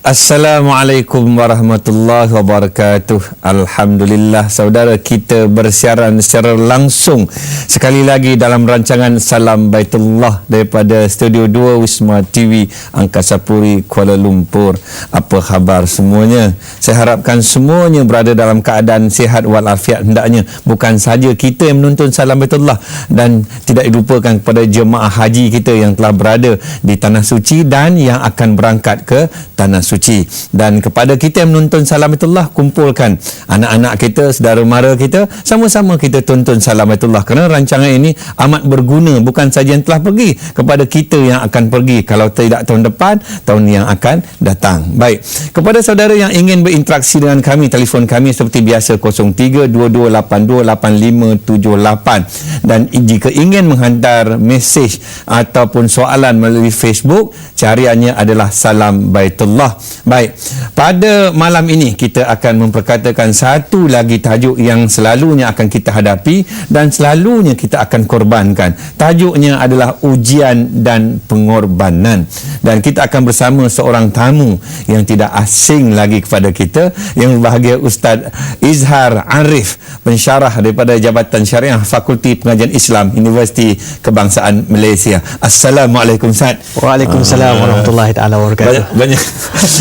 Assalamualaikum warahmatullahi wabarakatuh. Alhamdulillah, saudara, kita bersiaran secara langsung sekali lagi dalam rancangan Salam Baitullah daripada Studio 2 Wisma TV Angkasa Puri, Kuala Lumpur. Apa khabar semuanya? Saya harapkan semuanya berada dalam keadaan sihat walafiat hendaknya. Bukan saja kita yang menonton Salam Baitullah, dan tidak dilupakan kepada jemaah haji kita yang telah berada di Tanah Suci dan yang akan berangkat ke Tanah Suci. Dan kepada kita yang menonton Salam Baitullah, kumpulkan anak-anak kita, saudara mara kita, sama-sama kita tonton Salam Baitullah, kerana rancangan ini amat berguna bukan saja yang telah pergi, kepada kita yang akan pergi, kalau tidak tahun depan, tahun yang akan datang. Baik, kepada saudara yang ingin berinteraksi dengan kami, telefon kami seperti biasa 0322828578, dan jika ingin menghantar mesej ataupun soalan melalui Facebook, cariannya adalah Salam Baitullah. Baik, pada malam ini kita akan memperkatakan satu lagi tajuk yang selalunya akan kita hadapi dan selalunya kita akan korbankan. Tajuknya adalah ujian dan pengorbanan. Dan kita akan bersama seorang tamu yang tidak asing lagi kepada kita, yang berbahagia Ustaz Izhar Arif, pensyarah daripada Jabatan Syariah Fakulti Pengajian Islam Universiti Kebangsaan Malaysia. Assalamualaikum Ustaz. Waalaikumsalam warahmatullahi taala wabarakatuh.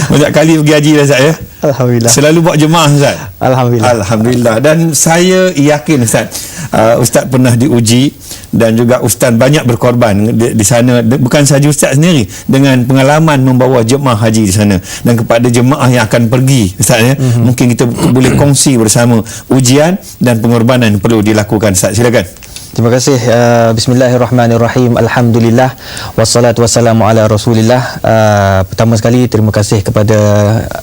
Banyak kali pergi haji dah Ustaz ya? Alhamdulillah. Selalu buat jemaah Ustaz? Alhamdulillah. Dan saya yakin Ustaz, Ustaz pernah diuji dan juga Ustaz banyak berkorban di sana. Bukan sahaja Ustaz sendiri, dengan pengalaman membawa jemaah haji di sana, dan kepada jemaah yang akan pergi Ustaz ya, mungkin kita boleh kongsi bersama ujian dan pengorbanan yang perlu dilakukan Ustaz. Silakan. Terima kasih. Bismillahirrahmanirrahim. Alhamdulillah, wassalatu wassalamu ala Rasulillah. Pertama sekali terima kasih kepada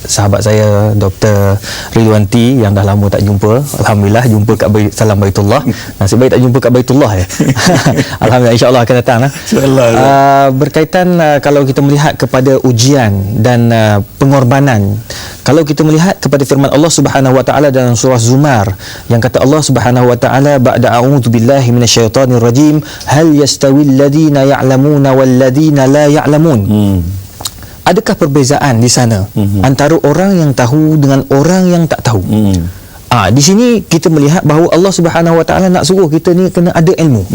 sahabat saya Dr. Ridwanti yang dah lama tak jumpa. Alhamdulillah jumpa kat Salam Baitullah. Nasib baik tak jumpa kat Baitullah ya. Alhamdulillah, insya-Allah akan datang insya-Allah. Berkaitan kalau kita melihat kepada ujian dan pengorbanan, kalau kita melihat kepada firman Allah Subhanahu wa taala dalam surah Zumar yang kata Allah Subhanahu wa taala, ba'da a'udzu billahi minasyaitonir rajim, hal yastawil ladina ya'lamuna wal ladina la ya'lamun. Adakah perbezaan di sana antara orang yang tahu dengan orang yang tak tahu? Di sini kita melihat bahawa Allah Subhanahu wa taala nak suruh kita ni kena ada ilmu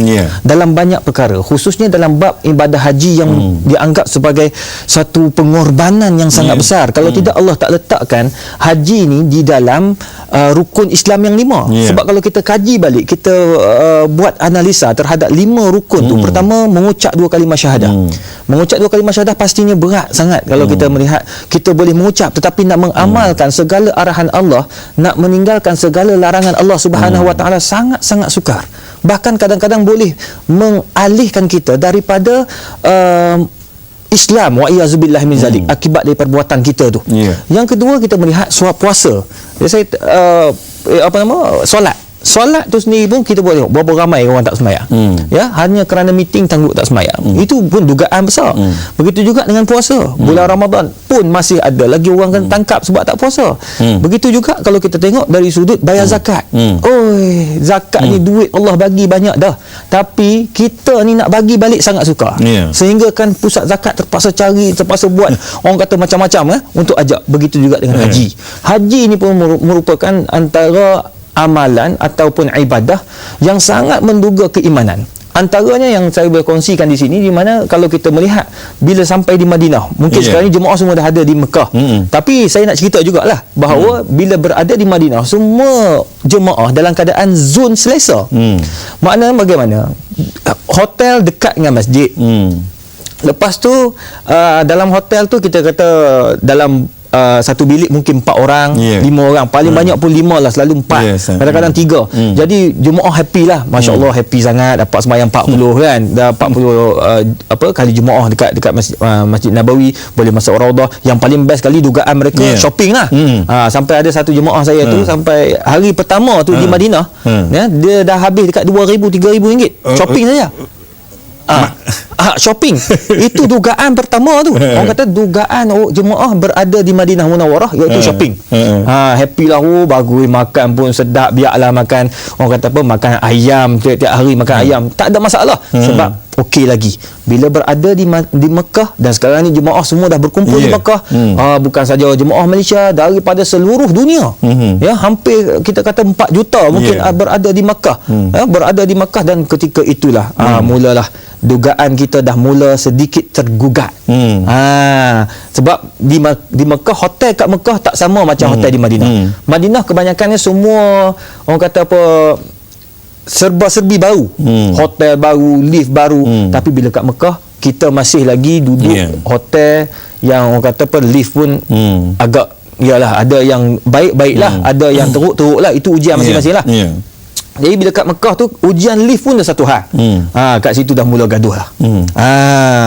dalam banyak perkara, khususnya dalam bab ibadah haji yang dianggap sebagai satu pengorbanan yang sangat besar. Kalau tidak, Allah tak letakkan haji ni di dalam rukun Islam yang 5. Sebab kalau kita kaji balik, kita buat analisa terhadap 5 rukun tu, pertama mengucap 2 kalimah syahadah. Mengucap 2 kalimah syahadah pastinya berat sangat kalau kita melihat. Kita boleh mengucap tetapi nak mengamalkan segala arahan Allah, nak meninggalkan segala larangan Allah Subhanahu wa taala sangat-sangat sukar. Bahkan kadang-kadang boleh mengalihkan kita daripada Islam, wa iyazubillah min zalik, akibat dari perbuatan kita tu. Yang kedua, kita melihat puasa. Solat tu sendiri pun kita boleh tengok berapa ramai orang tak sembahyang. Ya, hanya kerana meeting tangguh tak sembahyang. Itu pun dugaan besar. Begitu juga dengan puasa. Bulan Ramadan pun masih ada lagi orang kena tangkap sebab tak puasa. Begitu juga kalau kita tengok dari sudut bayar zakat. Zakat ni duit Allah bagi banyak dah, tapi kita ni nak bagi balik sangat sukar. Sehingga kan pusat zakat terpaksa buat orang kata macam-macam untuk ajak. Begitu juga dengan haji. Haji ni pun merupakan antara amalan ataupun ibadah yang sangat menduga keimanan. Antaranya yang saya boleh kongsikan di sini, di mana kalau kita melihat bila sampai di Madinah, mungkin sekarang ni jemaah semua dah ada di Mekah, tapi saya nak cerita jugalah bahawa bila berada di Madinah, semua jemaah dalam keadaan zon selesa. Maknanya bagaimana? Hotel dekat dengan masjid. Lepas tu dalam hotel tu kita kata dalam satu bilik mungkin 4 orang, 5 orang, paling banyak pun 5 lah, selalu 4, kadang-kadang 3. Jadi jemaah happy lah, Masya Allah, happy sangat, dapat sembahyang 40 kan, dah 40 kali jemaah dekat Masjid Nabawi, boleh masuk Raudah. Yang paling best kali dugaan mereka shopping lah. Sampai ada satu jemaah saya tu, sampai hari pertama tu di Madinah, dia dah habis dekat 2,000-3,000 ringgit shopping saja. Shopping. Itu dugaan pertama tu. Orang kata dugaan jemaah berada di Madinah Munawwarah iaitu shopping. Happy lah, bagus, makan pun sedap, biarlah makan, orang kata apa, makan ayam tiap-tiap hari, makan ayam tak ada masalah. Sebab okey lagi. Bila berada di Mekah, dan sekarang ni jemaah semua dah berkumpul di Mekah, bukan saja jemaah Malaysia, daripada seluruh dunia, ya, hampir kita kata 4 juta mungkin berada di Mekah, berada di Mekah. Dan ketika itulah mulalah dugaan kita dah mula sedikit tergugat. Sebab di Mekah, hotel kat Mekah tak sama macam hotel di Madinah. Madinah kebanyakannya semua orang kata apa, serba-serbi baru, hotel baru, lift baru. Tapi bila kat Mekah, kita masih lagi duduk hotel yang orang kata apa, lift pun agak, yalah, ada yang baik-baiklah, ada yang teruk-teruk lah, itu ujian masing-masing lah. Jadi bila kat Mekah tu, ujian lift pun dah satu hal. Kat situ dah mula gaduh lah.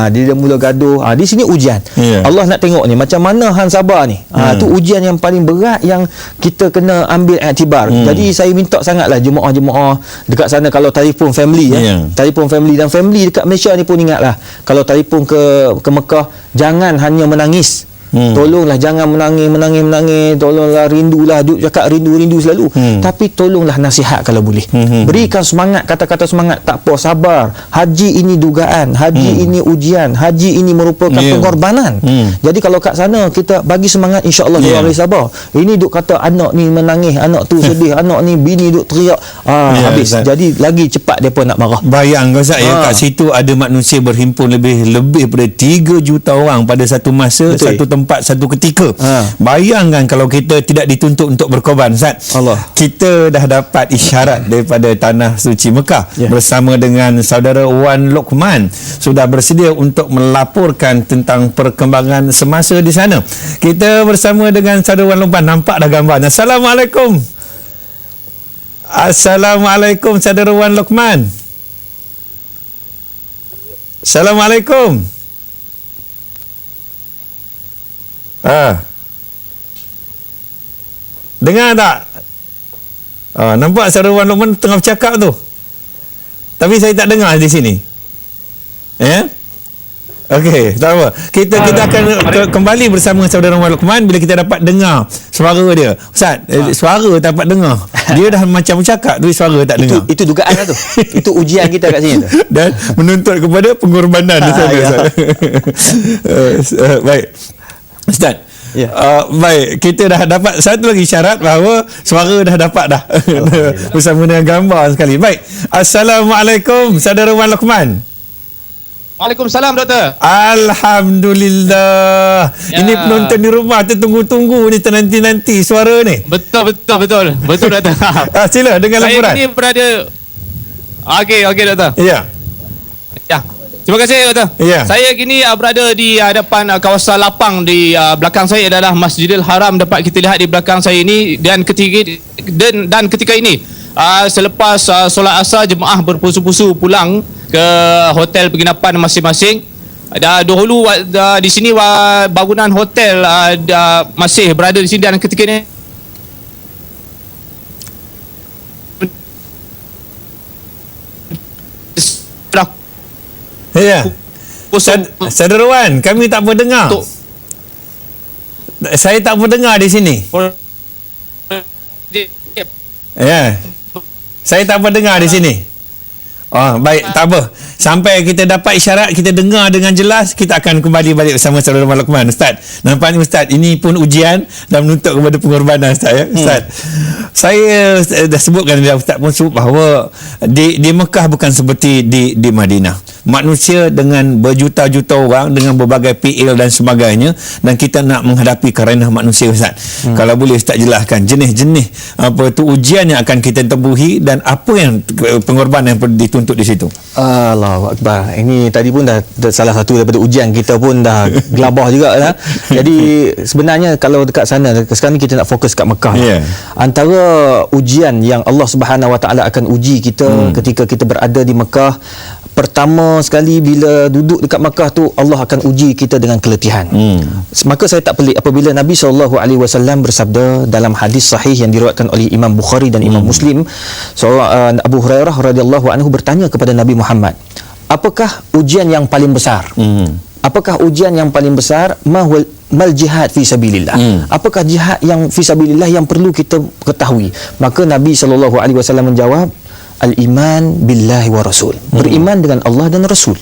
Dia dah mula gaduh. Di sini ujian. Allah nak tengok ni macam mana hang sabar ni. Tu ujian yang paling berat yang kita kena ambil iktibar. Jadi saya minta sangatlah jemaah-jemaah dekat sana, kalau telefon family, telefon family, dan family dekat Malaysia ni pun ingatlah, kalau telefon ke Mekah, jangan hanya menangis. Tolonglah jangan menangis. Tolonglah rindulah, duk cakap rindu selalu. Tapi tolonglah nasihat kalau boleh. Berikan semangat, kata-kata semangat. Tak apa, sabar. Haji ini dugaan, haji ini ujian, haji ini merupakan pengorbanan. Jadi kalau kat sana kita bagi semangat, insya-Allah dia boleh sabar. Ini duk kata anak ni menangis, anak tu sedih, anak ni bini duk teriak. Habis. Jadi lagi cepat depa nak marah. Bayang Ustaz, kat situ ada manusia berhimpun lebih daripada 3 juta orang pada satu masa. Betul. Satu tempat, satu ketika. Bayangkan kalau kita tidak dituntut untuk berkorban, Ustaz. Kita dah dapat isyarat daripada tanah suci Mekah bersama dengan saudara Wan Lokman sudah bersedia untuk melaporkan tentang perkembangan semasa di sana. Kita bersama dengan saudara Wan Lokman, nampak dah gambarnya. Assalamualaikum. Assalamualaikum saudara Wan Lokman. Assalamualaikum. Dengar tak? Nampak saudara Wan Lokman tengah bercakap tu, tapi saya tak dengar di sini. Okey, tak apa. Kita akan kembali bersama saudara Wan Lokman bila kita dapat dengar suara dia. Ustaz, suara tak dapat dengar. Dia dah macam bercakap, tapi suara tak dengar. Itu dugaan lah tu. Itu ujian kita kat sini tu. Dan menuntut kepada pengorbanan di sana. Baik. Ustaz, baik, kita dah dapat satu lagi syarat bahawa suara dah dapat dah. Bersama dengan gambar sekali. Baik. Assalamualaikum saudara Wan Lokman. Waalaikumsalam, Doktor. Alhamdulillah. Ini penonton di rumah tunggu-tunggu ni, nanti suara ni. Betul Doktor. Sila dengan laporan. Saya ini berada. Okey Doktor. Ya. Terima kasih, Doktor. Saya kini berada di hadapan kawasan lapang. Di belakang saya adalah Masjidil Haram, dapat kita lihat di belakang saya ini. Dan ketika ini selepas solat asar, jemaah berpusu-pusu pulang ke hotel penginapan masing-masing. Dahulu di sini bangunan hotel masih berada di sini, dan ketika ini Saudara Wan, kami tak berdengar. Saya tak berdengar di sini. Saya tak berdengar di sini. Baik, tak apa. Sampai kita dapat isyarat, kita dengar dengan jelas, kita akan kembali balik bersama saudara Wan Lokman. Ustaz, nampaknya Ustaz, ini pun ujian dan menuntut kepada pengorbanan, Ustaz. Ustaz, saya dah sebutkan, Ustaz pun sebut bahawa di Mekah bukan seperti di Madinah. Manusia dengan berjuta-juta orang, dengan berbagai PL dan sebagainya, dan kita nak menghadapi kerana manusia, Ustaz. Kalau boleh Ustaz jelaskan jenis-jenis apa tu ujian yang akan kita tempuhi, dan apa yang pengorbanan yang perlu dituntut di situ. Allahu Akbar. Ini tadi pun dah salah satu daripada ujian kita pun dah gelabah juga lah. Jadi sebenarnya kalau dekat sana, sekarang ni kita nak fokus kat Mekah. Antara ujian yang Allah Subhanahu Wa Taala akan uji kita ketika kita berada di Mekah, pertama sekali bila duduk dekat Mekah tu, Allah akan uji kita dengan keletihan. Maka saya tak pelik apabila Nabi SAW bersabda dalam hadis sahih yang diriwayatkan oleh Imam Bukhari dan Imam Muslim. Abu Hurairah radhiyallahu anhu bertanya kepada Nabi Muhammad, apakah ujian yang paling besar? Apakah ujian yang paling besar? Mal jihad fi sabilillah. Apakah jihad yang fi sabilillah yang perlu kita ketahui? Maka Nabi SAW menjawab, al-iman billahi wa rasul. Beriman dengan Allah dan Rasul.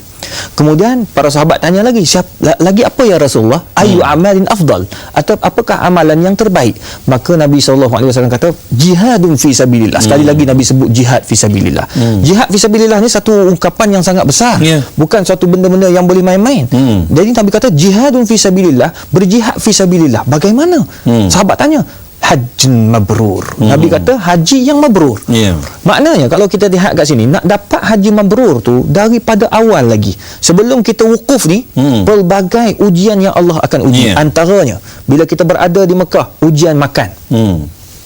Kemudian para sahabat tanya lagi, lagi apa ya Rasulullah? Ayu amalin afdal, atau apakah amalan yang terbaik? Maka Nabi SAW kata jihadun fi sabilillah. Sekali lagi Nabi sebut jihad fi sabilillah. Jihad fi sabilillah ni satu ungkapan yang sangat besar, bukan satu benda-benda yang boleh main-main. Jadi Nabi kata jihadun fi sabilillah, berjihad fi sabilillah. Bagaimana? Sahabat tanya, hajjun mabrur. Nabi kata haji yang mabrur. Maknanya kalau kita lihat kat sini, nak dapat haji mabrur tu daripada awal lagi, sebelum kita wukuf ni, pelbagai ujian yang Allah akan uji. Antaranya bila kita berada di Mekah, ujian makan.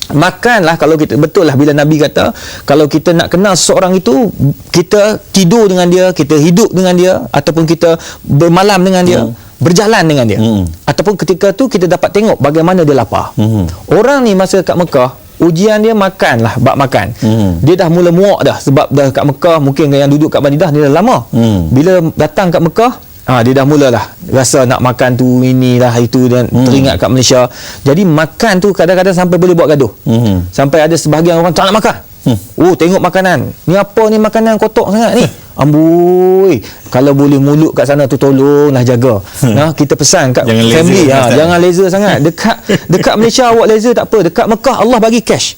Makanlah, kalau kita, betul lah bila Nabi kata kalau kita nak kenal seseorang itu, kita tidur dengan dia, kita hidup dengan dia, ataupun kita bermalam dengan dia, berjalan dengan dia, ataupun ketika tu kita dapat tengok bagaimana dia lapar. Orang ni masa kat Mekah, ujian dia makan lah, bab makan. Dia dah mula muak dah, sebab dah kat Mekah, mungkin yang duduk kat Madinah dia dah lama. Bila datang kat Mekah, dia dah mulalah rasa nak makan tu, inilah itu, dan teringat kat Malaysia. Jadi makan tu kadang-kadang sampai boleh buat gaduh. Sampai ada sebahagian orang tak nak makan. Tengok makanan ni, apa ni makanan kotor sangat ni. Amboi, kalau boleh mulut kat sana tu tolonglah jaga. Nah, kita pesan kat jangan family, laser, jangan laser sangat. Dekat Malaysia awak laser tak apa, dekat Mekah Allah bagi cash.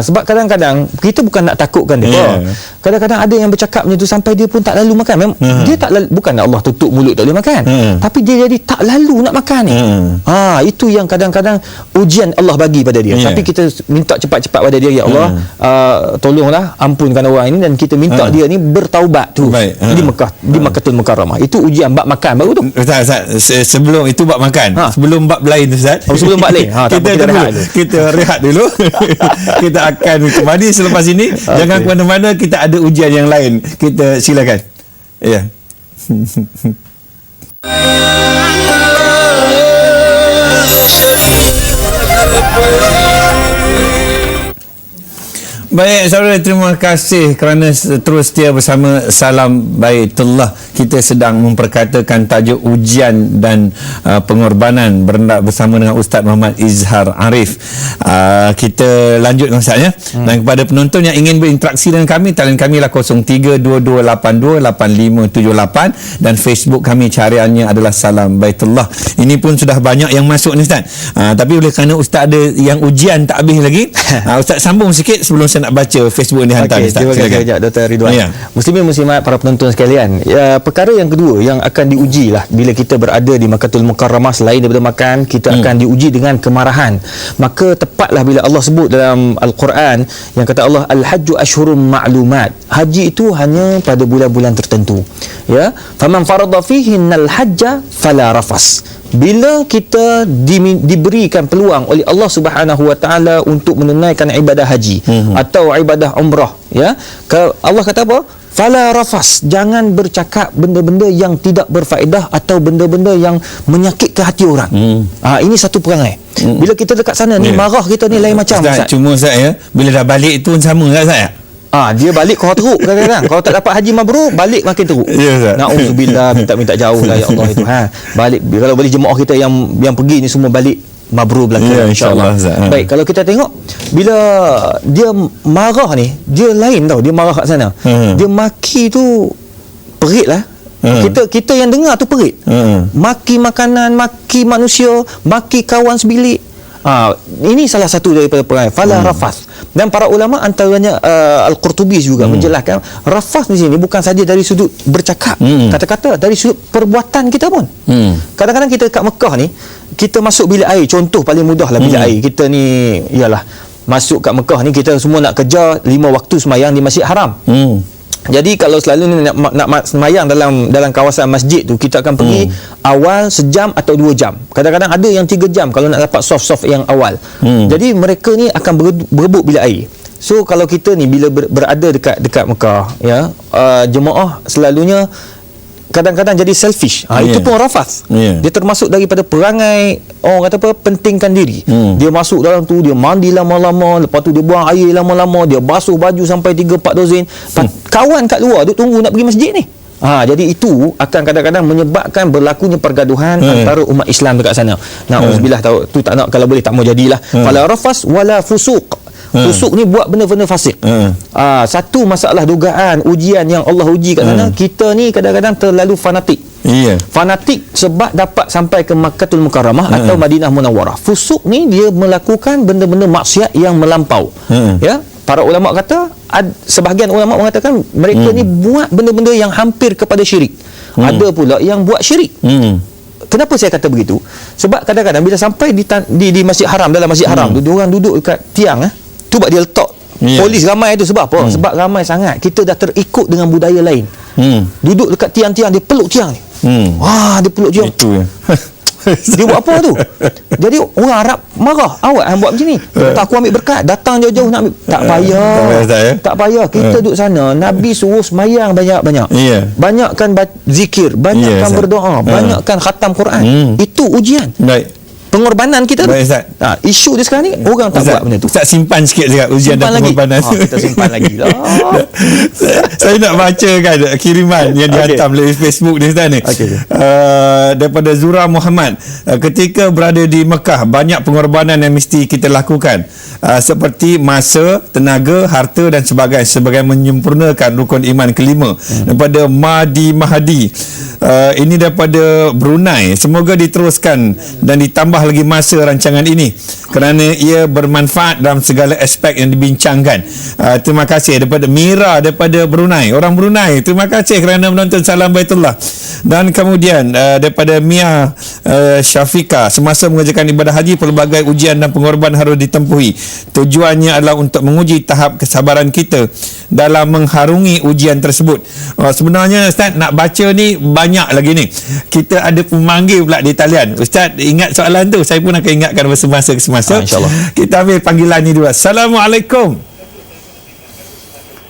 Sebab kadang-kadang kita bukan nak takutkan dia. Kadang-kadang ada yang bercakap macam tu sampai dia pun tak lalu makan. Dia tak lalu, bukan Allah tutup mulut tak boleh makan, tapi dia jadi tak lalu nak makan ni. Itu yang kadang-kadang ujian Allah bagi pada dia. Tapi kita minta cepat-cepat pada dia, ya Allah, tolonglah ampunkan orang ini, dan kita minta dia ni bertaubat tu. Di Mekah, di Makkahul Mukarramah. Itu ujian bab makan baru tu. Ustaz, sebelum itu bab makan. Sebelum bab lain tu Ustaz. Sebelum bab lain. Kita rehat dulu. Kita akan kembali selepas ini. Jangan ke mana-mana, kita ada ujian yang lain. Kita silakan. Ya. Baik saudara, terima kasih kerana terus setia bersama Salam Baitullah. Kita sedang memperkatakan tajuk ujian dan pengorbanan bersama dengan Ustaz Muhammad Izhar Arif. Kita lanjut dengan Ustaz, ya. Dan kepada penonton yang ingin berinteraksi dengan kami, talian kami lah 0322828578, dan Facebook kami cariannya adalah Salam Baitullah. Ini pun sudah banyak yang masuk ni Ustaz. Tapi oleh kerana Ustaz ada yang ujian tak habis lagi, Ustaz sambung sikit sebelum saya nak baca Facebook yang dihantar. Terima kasih banyak Dr. Ridwan. Muslimin muslimat, para penonton sekalian, perkara yang kedua yang akan diuji lah bila kita berada di Makkahul Mukarramah, selain daripada makan, kita akan diuji dengan kemarahan. Maka tepatlah bila Allah sebut dalam Al-Quran yang kata Allah, Al-Hajju Ashhurum Ma'lumat, haji itu hanya pada bulan-bulan tertentu, ya. Faman farada fihinnal hajja fala rafas. Bila kita diberikan peluang oleh Allah Subhanahu Wa Taala untuk menunaikan ibadah haji atau ibadah umrah, ya, Allah kata apa? Fala rafas, jangan bercakap benda-benda yang tidak berfaedah atau benda-benda yang menyakit ke hati orang. Ini satu perangai. Bila kita dekat sana ni, marah kita ni lain macam Ustaz. Cuma Ustaz, ya, bila dah balik tu sama tak Ustaz? Dia balik kau teruk kadang-kadang. Kalau tak dapat haji mabrur, balik makin teruk. Na'udzubillah, minta jauh lah, ya Allah itu. Balik, kalau boleh jemaah kita yang pergi ni semua balik mabrur belaka, insya-Allah. Baik, kalau kita tengok bila dia marah ni, dia lain tau. Dia marah kat sana, dia maki tu perit lah. Kita yang dengar tu perit. Maki makanan, maki manusia, maki kawan sebilik. Ini salah satu daripada perangai fala rafath. Dan para ulama antaranya Al-Qurtubi juga menjelaskan rafath di sini bukan saja dari sudut bercakap, kata-kata, dari sudut perbuatan kita pun. Kadang-kadang kita kat Mekah ni, kita masuk bilik air, contoh paling mudah lah bilik air. Kita ni ialah masuk kat Mekah ni, kita semua nak kejar 5 waktu sembahyang di Masjid Haram. Jadi kalau selalu nak semayang dalam kawasan masjid tu, kita akan pergi awal sejam atau 2 jam. Kadang-kadang ada yang 3 jam kalau nak dapat soft yang awal. Jadi mereka ni akan berebut bilik air. So kalau kita ni bila berada dekat Mekah, ya, jemaah selalunya kadang-kadang jadi selfish. Itu pun rafath. Dia termasuk daripada perangai orang kata apa, pentingkan diri. Dia masuk dalam tu, dia mandi lama-lama, lepas tu dia buang air lama-lama, dia basuh baju sampai 3-4 dozen. Kawan kat luar duk tunggu nak pergi masjid ni. Jadi itu akan kadang-kadang menyebabkan berlakunya pergaduhan antara umat Islam dekat sana. Na'udzubillah, tu tak nak, kalau boleh tak mau jadilah. Fala rafas wala fusuq Fusuk ni buat benda-benda fasik. Satu masalah dugaan ujian yang Allah uji kat sana, kita ni kadang-kadang terlalu fanatik. Fanatik sebab dapat sampai ke Makkahul Mukarramah atau Madinah Munawwarah. Fusuk ni dia melakukan benda-benda maksiat yang melampau. Ya, para ulama kata, sebahagian ulama mengatakan mereka ni buat benda-benda yang hampir kepada syirik. Ada pula yang buat syirik. Kenapa saya kata begitu? Sebab kadang-kadang bila sampai di Masjid Haram, dalam Masjid Haram tu, diorang duduk dekat tiang, tu buat dia letak polis ramai tu. Sebab apa? Sebab ramai sangat, kita dah terikut dengan budaya lain. Duduk dekat tiang-tiang, dia peluk tiang ni. Wah, dia peluk tiang. Itu dia buat apa tu? Jadi orang Arab marah, awak yang buat macam ni. Tak, aku ambil berkat, datang jauh-jauh nak ambil. Tak payah. Tak payah. Kita duduk sana, Nabi suruh semayang banyak-banyak. Banyakkan zikir, banyakkan berdoa, banyakkan khatam Quran. Itu ujian. Pengorbanan kita tu. Isu dia sekarang ni orang tak buat benda tu. Ustaz simpan sikit juga ujian dan pengorbanan. Kita simpan lagi lah. Saya nak baca kan kiriman yang dihantar melalui Facebook ni Ustaz ni. Daripada Zura Muhammad. Ketika berada di Mekah, banyak pengorbanan yang mesti kita lakukan. Seperti masa, tenaga, harta dan sebagainya sebagai menyempurnakan rukun iman kelima. Daripada Mahdi. Ini daripada Brunei. Semoga diteruskan dan ditambah lagi masa rancangan ini kerana ia bermanfaat dalam segala aspek yang dibincangkan. Terima kasih. Daripada Mira daripada Brunei, orang Brunei, terima kasih kerana menonton Salam Baitullah. Dan kemudian daripada Mia Syafika, semasa mengerjakan ibadah haji pelbagai ujian dan pengorbanan harus ditempuhi. Tujuannya adalah untuk menguji tahap kesabaran kita dalam mengharungi ujian tersebut. Sebenarnya Ustaz nak baca ni banyak lagi ni. Kita ada pemanggil pula di talian. Ustaz ingat soalan tu, saya pun akan ingatkan semasa ke semasa. Kita ambil panggilan ni dulu. Assalamualaikum.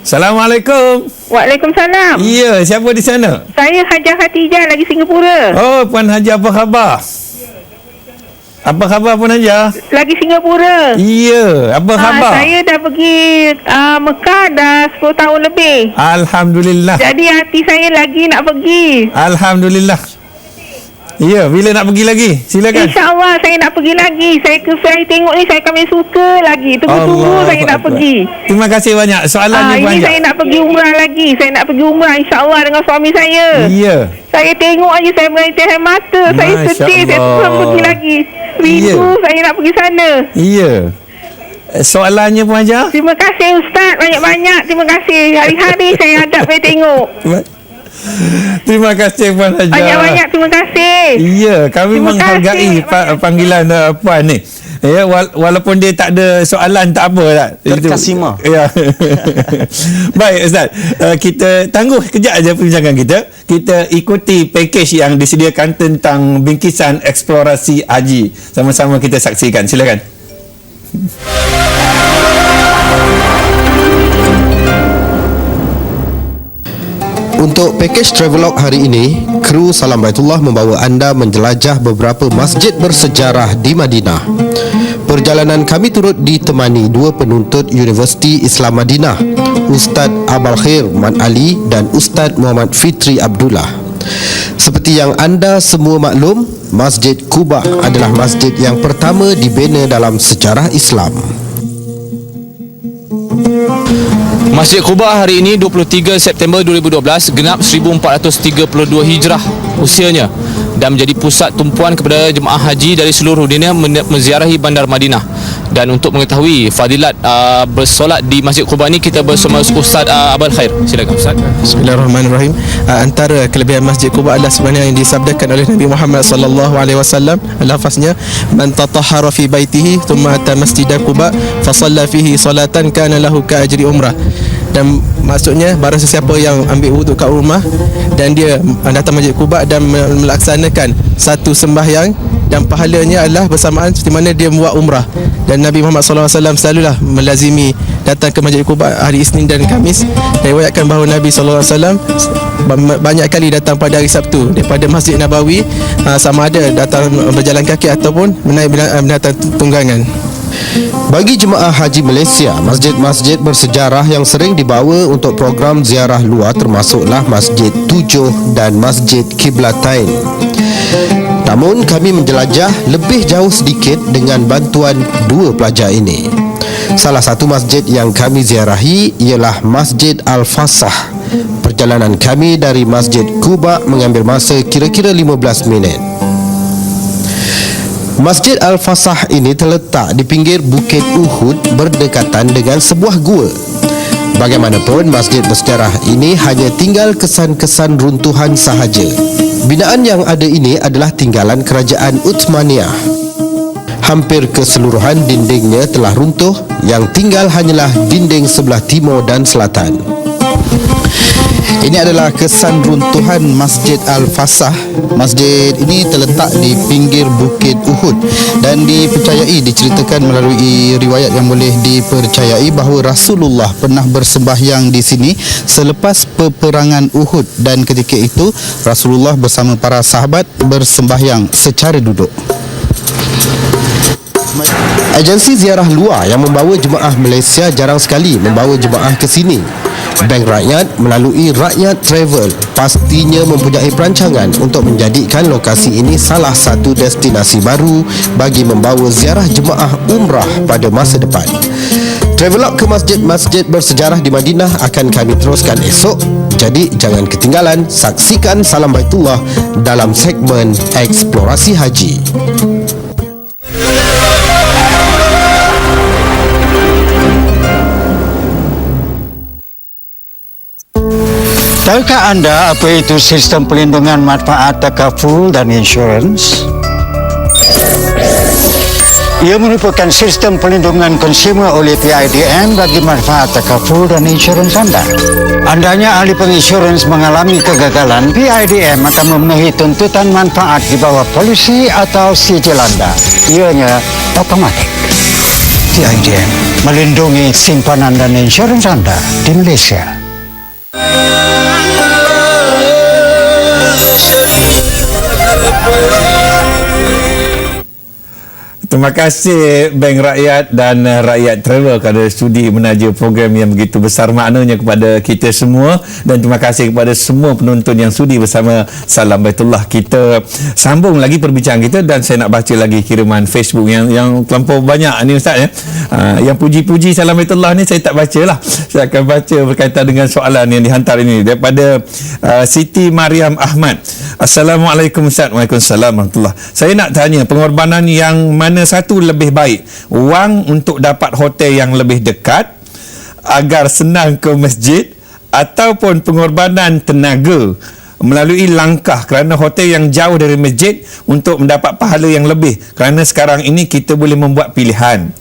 Assalamualaikum. Waalaikumsalam. Ya, siapa di sana? Saya Hajah Khatijah, lagi Singapura. Oh, Puan Hajah, apa khabar? Apa khabar Puan Hajah? Lagi Singapura. Ya, apa khabar? Saya dah pergi Mekah dah 10 tahun lebih. Alhamdulillah. Jadi hati saya lagi nak pergi. Alhamdulillah. Ya, bila nak pergi lagi? Silakan. InsyaAllah saya nak pergi lagi. Saya tengok ni saya akan suka lagi. Tunggu-tunggu saya nak pergi. Terima kasih banyak. Soalannya banyak. Ini saya nak pergi umrah lagi. Saya nak pergi umrah insyaAllah dengan suami saya. Ya. Saya tengok aja, saya mengintip air mata. Saya sedih, saya terus pergi lagi. Rindu saya nak pergi sana. Ya. Soalannya Puan Hajah? Terima kasih Ustaz, banyak-banyak terima kasih. Hari-hari saya hadap saya tengok. Terima kasih Puan Hajah. Banyak-banyak terima kasih. Ya, kami menghargai panggilan Puan ni. Ya, walaupun dia tak ada soalan tak apa tak. Terkesima. Ya. Baik Ustaz, kita tangguh kejap aja perbincangan kita. Kita ikuti pakej yang disediakan tentang bingkisan eksplorasi haji. Sama-sama kita saksikan. Silakan. Untuk pakej Travelog hari ini, kru Salam Baitullah membawa anda menjelajah beberapa masjid bersejarah di Madinah. Perjalanan kami turut ditemani dua penuntut Universiti Islam Madinah, Ustaz Abul Khair Man Ali dan Ustaz Muhammad Fitri Abdullah. Seperti yang anda semua maklum, Masjid Quba adalah masjid yang pertama dibina dalam sejarah Islam. Masjid Quba hari ini 23 September 2012 genap 1432 Hijrah usianya dan menjadi pusat tumpuan kepada jemaah haji dari seluruh dunia menziarahi bandar Madinah. Dan untuk mengetahui fadilat bersolat di Masjid Quba ini, kita bersama Ustaz Abul Khair. Silakan Ustaz. Bismillahirrahmanirrahim. Antara kelebihan Masjid Quba adalah sebenarnya yang disabdakan oleh Nabi Muhammad sallallahu alaihi wasallam, lafaznya man tatahhara fi baitihi thumma ata masjid Quba fa shalla fihi salatan kana lahu ka ajri umrah. Dan maksudnya barang sesiapa yang ambil wuduk kat rumah dan dia datang Masjid Quba dan melaksanakan satu sembahyang, dan pahalanya adalah bersamaan seperti mana dia membuat umrah. Dan Nabi Muhammad SAW selalulah melazimi datang ke Masjid Quba hari Isnin dan Khamis. Diriwayatkan bahawa Nabi SAW banyak kali datang pada hari Sabtu daripada Masjid Nabawi, sama ada datang berjalan kaki ataupun menaik binatang tunggangan. Bagi jemaah haji Malaysia, masjid-masjid bersejarah yang sering dibawa untuk program ziarah luar termasuklah Masjid Tujuh dan Masjid Kiblatain. Namun kami menjelajah lebih jauh sedikit dengan bantuan dua pelajar ini. Salah satu masjid yang kami ziarahi ialah Masjid Al-Fasah. Perjalanan kami dari Masjid Quba mengambil masa kira-kira 15 minit. Masjid Al-Fasah ini terletak di pinggir Bukit Uhud berdekatan dengan sebuah gua. Bagaimanapun, masjid bersejarah ini hanya tinggal kesan-kesan runtuhan sahaja. Binaan yang ada ini adalah tinggalan kerajaan Uthmaniyah. Hampir keseluruhan dindingnya telah runtuh, yang tinggal hanyalah dinding sebelah timur dan selatan. Ini adalah kesan runtuhan Masjid Al-Fasah. Masjid ini terletak di pinggir Bukit Uhud dan diceritakan melalui riwayat yang boleh dipercayai bahawa Rasulullah pernah bersembahyang di sini selepas peperangan Uhud, dan ketika itu Rasulullah bersama para sahabat bersembahyang secara duduk. Agensi ziarah luar yang membawa jemaah Malaysia jarang sekali membawa jemaah ke sini. Bank Rakyat melalui Rakyat Travel pastinya mempunyai perancangan untuk menjadikan lokasi ini salah satu destinasi baru bagi membawa ziarah jemaah umrah pada masa depan. Travelog ke masjid-masjid bersejarah di Madinah akan kami teruskan esok. Jadi jangan ketinggalan saksikan Salam Baitullah dalam segmen Eksplorasi Haji. Tahukah anda apa itu sistem pelindungan manfaat takaful dan insurans? Ia merupakan sistem pelindungan konsumer oleh PIDM bagi manfaat takaful dan insurans anda. Andainya ahli penginsurans mengalami kegagalan, PIDM akan memenuhi tuntutan manfaat di bawah polisi atau sijil anda. Ianya otomatik. PIDM melindungi simpanan dan insurans anda di Malaysia. Terima kasih Bank Rakyat dan Rakyat Travel kerana sudi menaja program yang begitu besar maknanya kepada kita semua, dan terima kasih kepada semua penonton yang sudi bersama Salam Baitullah. Kita sambung lagi perbincangan kita, dan saya nak baca lagi kiriman Facebook yang terlampau banyak ni Ustaz ya. Yang puji-puji Salam Baitullah ni saya tak baca lah. Saya akan baca berkaitan dengan soalan yang dihantar ini daripada Siti Mariam Ahmad. Assalamualaikum Ustaz. Waalaikumsalam warahmatullahi. Saya nak tanya, pengorbanan yang mana satu lebih baik? Wang untuk dapat hotel yang lebih dekat agar senang ke masjid, ataupun pengorbanan tenaga melalui langkah kerana hotel yang jauh dari masjid untuk mendapat pahala yang lebih? Kerana sekarang ini kita boleh membuat pilihan.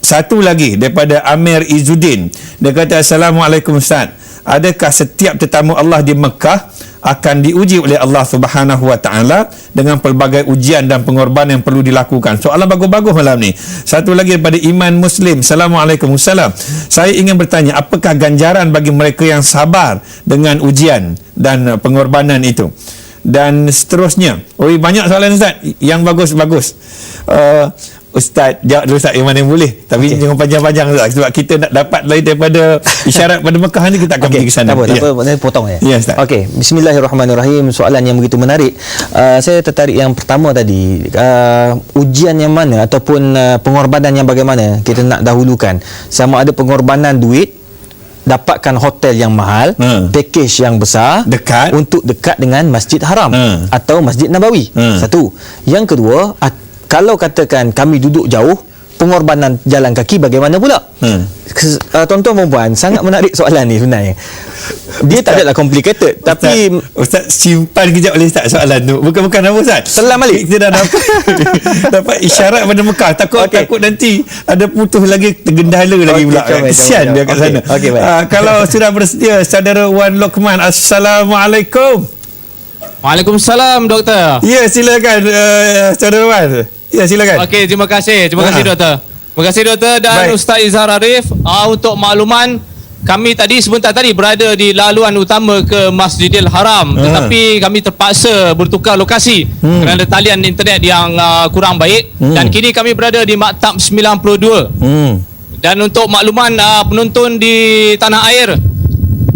Satu lagi daripada Amir Izzuddin. Dia kata, Assalamualaikum Ustaz. Adakah setiap tetamu Allah di Mekah akan diuji oleh Allah Subhanahu Wa Taala dengan pelbagai ujian dan pengorbanan yang perlu dilakukan? Soalan bagus-bagus malam ni. Satu lagi daripada Iman Muslim. Assalamualaikum. Saya ingin bertanya, apakah ganjaran bagi mereka yang sabar dengan ujian dan pengorbanan itu? Dan seterusnya. Banyak soalan Ustaz yang bagus-bagus. Ustaz, jawab dulu Ustaz yang mana yang boleh. Tapi jangan panjang-panjang Ustaz, sebab kita nak dapat lain daripada isyarat pada Mekah ni, kita akan pergi ke sana. Tak apa, potong ya. Ya Ustaz. Okey, bismillahirrahmanirrahim. Soalan yang begitu menarik. Saya tertarik yang pertama tadi. Ujian yang mana ataupun pengorbanan yang bagaimana kita nak dahulukan? Sama ada pengorbanan duit, dapatkan hotel yang mahal, package yang besar, untuk dekat dengan Masjid Haram atau Masjid Nabawi. Satu. Yang kedua, kalau katakan kami duduk jauh, pengorbanan jalan kaki bagaimana pula? Tuan-tuan dan puan, sangat menarik soalan ni sebenarnya. Dia tak adalah complicated, tapi Ustaz simpan kejap boleh Ustaz soalan tu. Bukan apa Ustaz. Selam balik. Kita dah dapat isyarat pada Mekah. Takut nanti ada putus lagi, tergendala lagi pula. Kesian dia kat sana. Kalau sudah bersedia, saudara Wan Lokman. Assalamualaikum. Waalaikumsalam doktor. Ya, silakan saudara Wan. Ya, silakan. Okey, terima kasih doktor. Terima kasih doktor dan Ustaz Izhar Arif. Untuk makluman, kami sebentar tadi berada di laluan utama ke Masjidil Haram, tetapi kami terpaksa bertukar lokasi kerana talian internet yang kurang baik, dan kini kami berada di Maktab 92. Dan untuk makluman penonton di tanah air,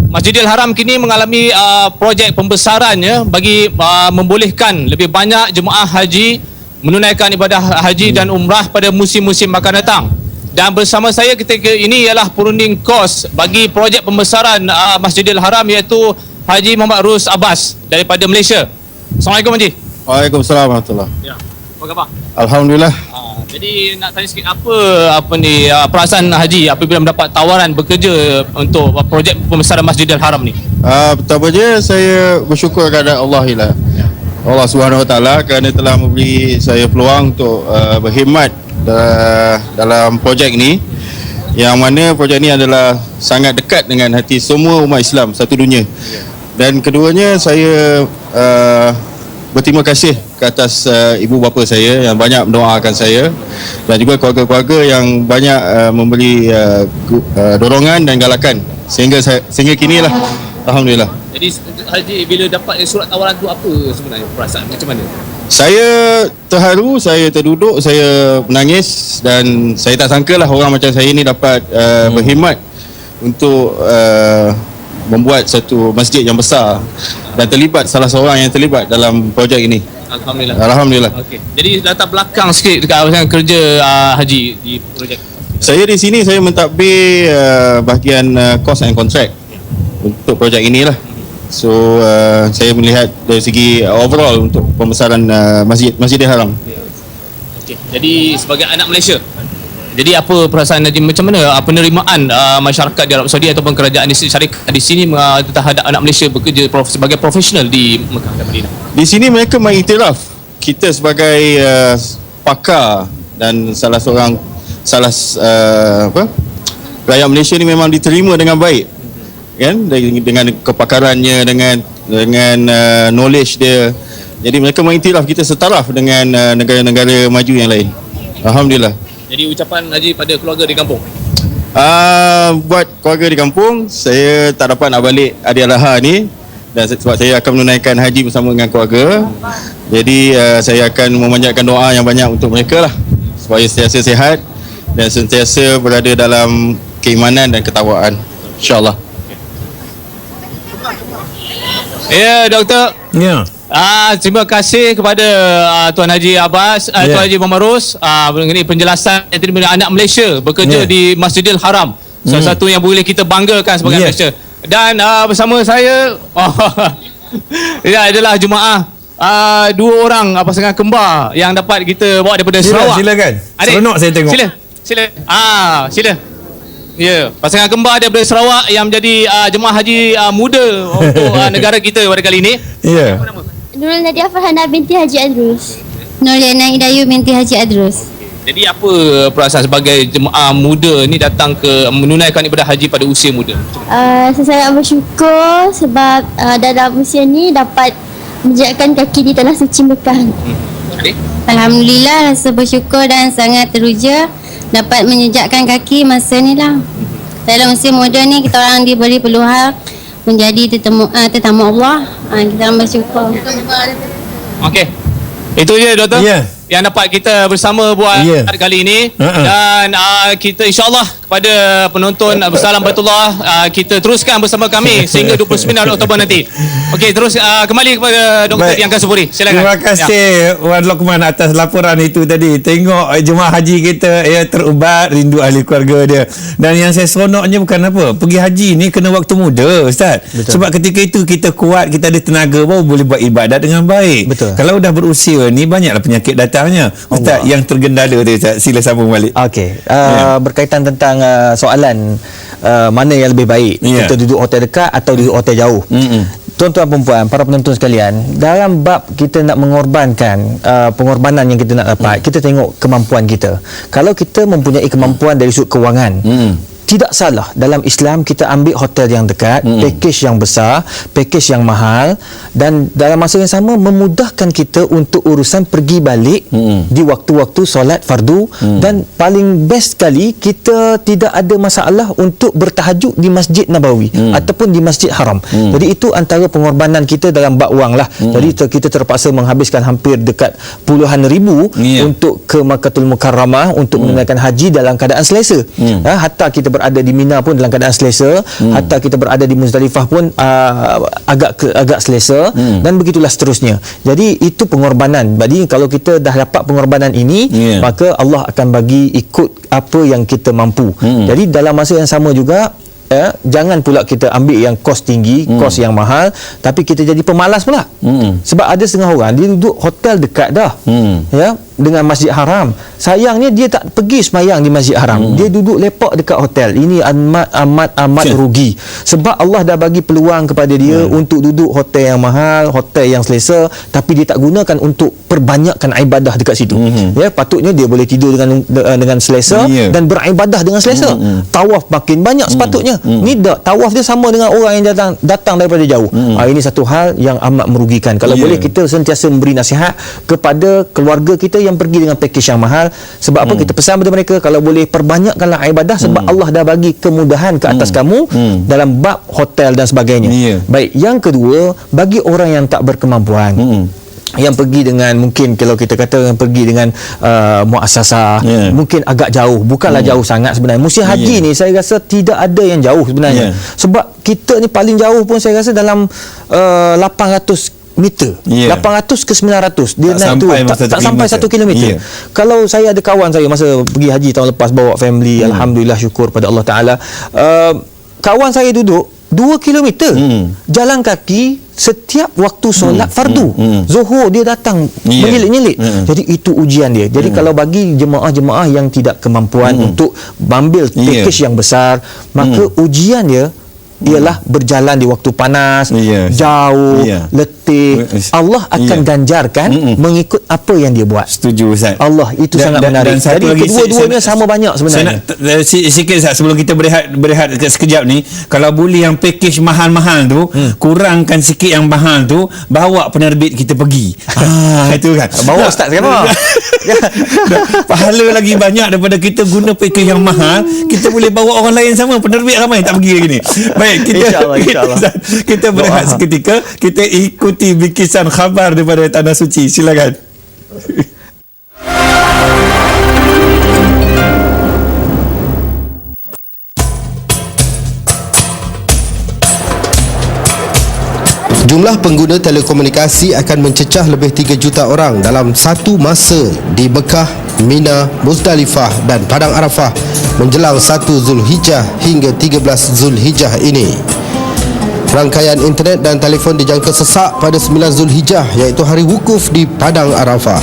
Masjidil Haram kini mengalami projek pembesarannya bagi membolehkan lebih banyak jemaah haji menunaikan ibadah haji dan umrah pada musim-musim akan datang. Dan bersama saya ketika ini ialah perunding kos bagi projek pembesaran Masjidil Haram, iaitu Haji Muhammad Rus Abbas daripada Malaysia. Assalamualaikum Haji. Waalaikumsalam warahmatullahi. Ya. Apa khabar? Alhamdulillah. Jadi nak tanya sikit apa ni perasaan Haji apabila mendapat tawaran bekerja untuk projek pembesaran Masjidil Haram ni? Pertama je saya bersyukur kepada Allah Ilah. Allah Subhanahu Wa Taala kerana telah memberi saya peluang untuk berkhidmat dalam projek ni, yang mana projek ni adalah sangat dekat dengan hati semua umat Islam satu dunia. Dan keduanya saya berterima kasih ke atas ibu bapa saya yang banyak mendoakan saya, dan juga keluarga-keluarga yang banyak memberi dorongan dan galakan sehingga kini lah, alhamdulillah. Jadi Haji bila dapat surat tawaran tu, apa sebenarnya perasaan, macam mana? Saya terharu, saya terduduk, saya menangis, dan saya tak sangka lah orang macam saya ni dapat berkhidmat untuk membuat satu masjid yang besar dan terlibat, salah seorang yang terlibat dalam projek ini. Alhamdulillah. Alhamdulillah. Okey. Jadi latar belakang sikit dekat kerja Haji di projek. Saya di sini saya mentadbir bahagian cost and contract untuk projek inilah. So saya melihat dari segi overall untuk pembesaran Masjidil Haram. Okey. Jadi sebagai anak Malaysia, jadi apa perasaan Haji, macam mana penerimaan masyarakat di Arab Saudi ataupun kerajaan syarikat di sini terhadap anak Malaysia bekerja sebagai profesional di Mekah dan Madinah? Di sini mereka mengiktiraf kita sebagai pakar, dan rakyat Malaysia ni memang diterima dengan baik, kan, dengan kepakarannya, dengan knowledge dia. Jadi mereka mengiktiraf kita setaraf dengan negara-negara maju yang lain. Alhamdulillah. Jadi ucapan Haji pada keluarga di kampung? Buat keluarga di kampung, saya tak dapat nak balik Adi Al-Adha ni, dan sebab saya akan menunaikan haji bersama dengan keluarga. Jadi saya akan memanjatkan doa yang banyak untuk mereka lah, supaya sentiasa sihat dan sentiasa berada dalam keimanan dan ketakwaan, insya-Allah. Ya, Doktor. Ya. Terima kasih kepada Tuan Haji Abbas, Tuan Haji Muhammad Rus, mengenai penjelasan anak Malaysia bekerja di Masjidil Haram. Salah satu yang boleh kita banggakan sebagai Malaysia. Dan bersama saya adalah jemaah dua orang pasangan kembar yang dapat kita bawa daripada Sarawak. Silakan. Seronok saya tengok. Sila. Ya, pasangan kembar daripada Sarawak yang menjadi jemaah haji muda untuk negara kita pada kali ini. Ya. Nurul Nadia Farhana binti Haji Adrus. Nurliana Hidayu binti Haji Adrus. Jadi apa perasaan sebagai jemaah muda ni datang ke menunaikan ibadah haji pada usia muda? Saya sangat bersyukur sebab dalam usia ni dapat menjejakkan kaki di tanah suci Mekah. Alhamdulillah, rasa bersyukur dan sangat teruja dapat menjejakkan kaki masa ni lah. Dalam usia muda ni kita orang diberi peluang menjadi tetamu Allah. Kita orang bersyukur. Okey. Itu je Doktor. Yang dapat kita bersama buat kali ini. Dan kita insyaAllah kepada penonton Bersalam Baitullah, kita teruskan bersama kami sehingga 29 Oktober nanti. Okey, terus kembali kepada Dr. Dian Kasuburi. Silakan. Terima kasih Wan Lokman atas laporan itu tadi. Tengok jemaah haji kita terubat rindu ahli keluarga dia. Dan yang saya seronoknya bukan apa, pergi haji ni kena waktu muda, Ustaz. Betul. Sebab ketika itu kita kuat, kita ada tenaga, baru boleh buat ibadat dengan baik. Betul. Kalau dah berusia ni banyaklah penyakit datangnya. Ustaz, yang tergendala dia, Ustaz, sila sambung balik. Okey, berkaitan tentang soalan mana yang lebih baik, kita duduk hotel dekat atau duduk hotel jauh. Tuan-tuan perempuan, para penonton sekalian, dalam bab kita nak mengorbankan pengorbanan yang kita nak dapat, kita tengok kemampuan kita. Kalau kita mempunyai kemampuan dari sudut kewangan, tidak salah dalam Islam kita ambil hotel yang dekat, package yang besar, package yang mahal, dan dalam masa yang sama memudahkan kita untuk urusan pergi balik di waktu-waktu solat fardu, dan paling best sekali kita tidak ada masalah untuk bertahajud di Masjid Nabawi ataupun di Masjid Haram. Jadi itu antara pengorbanan kita dalam bab wang lah. Jadi kita terpaksa menghabiskan hampir dekat puluhan ribu untuk ke Makkatul Mukarramah untuk menunaikan haji dalam keadaan selesa. Hatta kita berada di Mina pun dalam keadaan selesa, hatta kita berada di Muzdalifah pun agak selesa, dan begitulah seterusnya. Jadi itu pengorbanan. Jadi kalau kita dah dapat pengorbanan ini, maka Allah akan bagi ikut apa yang kita mampu. Jadi dalam masa yang sama juga, jangan pula kita ambil yang kos tinggi, kos yang mahal, tapi kita jadi pemalas pula. Sebab ada setengah orang dia duduk hotel dekat dah, ya, dengan Masjid Haram. Sayangnya dia tak pergi semayang di Masjid Haram. Dia duduk lepak dekat hotel. Ini amat rugi. Sebab Allah dah bagi peluang kepada dia untuk duduk hotel yang mahal, hotel yang selesa, tapi dia tak gunakan untuk perbanyakkan ibadah dekat situ. Ya, patutnya dia boleh tidur dengan selesa dan beribadah dengan selesa. Tawaf makin banyak sepatutnya. Ni tawaf dia sama dengan orang yang datang daripada jauh. Ini satu hal yang amat merugikan. Kalau boleh kita sentiasa memberi nasihat kepada keluarga kita yang pergi dengan pakej yang mahal. Sebab apa? Kita pesan kepada mereka, kalau boleh perbanyakkanlah ibadah, sebab Allah dah bagi kemudahan ke atas kamu dalam bab hotel dan sebagainya. Baik, yang kedua, bagi orang yang tak berkemampuan, yang pergi dengan, mungkin kalau kita kata yang pergi dengan muassasah, mungkin agak jauh, bukanlah jauh sangat sebenarnya. Musim haji ni saya rasa tidak ada yang jauh sebenarnya. Sebab kita ni paling jauh pun saya rasa dalam 800 meter, 800 ke 900 dia naik tu, tak sampai 1 kilometer. Kalau saya ada kawan saya masa pergi haji tahun lepas, bawa family, alhamdulillah, syukur pada Allah Ta'ala, kawan saya duduk 2 kilometer jalan kaki setiap waktu solat fardu. Zuhur dia datang menyelit-nyelit. Jadi itu ujian dia. Jadi kalau bagi jemaah-jemaah yang tidak kemampuan untuk ambil pakej yang besar, maka ujian dia ialah berjalan di waktu panas, jauh, letih. Allah akan ganjarkan mengikut apa yang dia buat. Setuju, Ustaz. Allah itu sangat menarik. Jadi kedua-duanya sama banyak sebenarnya. Saya nak sikit, Ustaz, sebelum kita berehat sekejap ni, kalau boleh yang pakej mahal-mahal tu, kurangkan sikit yang mahal tu, bawa penerbit kita pergi. Itu kan. Bawa Ustaz sekarang. Pahala lagi banyak daripada kita guna pakej yang mahal. Kita boleh bawa orang lain sama, penerbit ramai tak pergi lagi ni. Baik, kita berehat seketika. Kita ikuti bikisan khabar daripada Tanah Suci. Silakan. Jumlah pengguna telekomunikasi akan mencecah lebih 3 juta orang dalam satu masa di Mekah, Mina, Muzdalifah dan Padang Arafah menjelang 1 Zulhijjah hingga 13 Zulhijjah ini. Rangkaian internet dan telefon dijangka sesak pada 9 Zulhijjah, iaitu hari wukuf di Padang Arafah.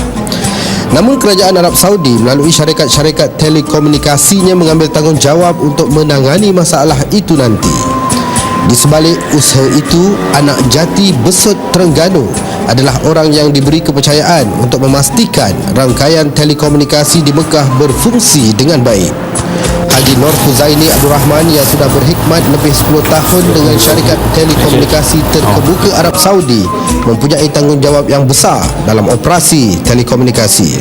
Namun kerajaan Arab Saudi melalui syarikat-syarikat telekomunikasinya mengambil tanggungjawab untuk menangani masalah itu nanti. Di sebalik usaha itu, anak jati Besut Terengganu adalah orang yang diberi kepercayaan untuk memastikan rangkaian telekomunikasi di Mekah berfungsi dengan baik. Haji Nur Huzaini Abdul Rahman yang sudah berkhidmat lebih 10 tahun dengan syarikat telekomunikasi terkemuka Arab Saudi mempunyai tanggungjawab yang besar dalam operasi telekomunikasi.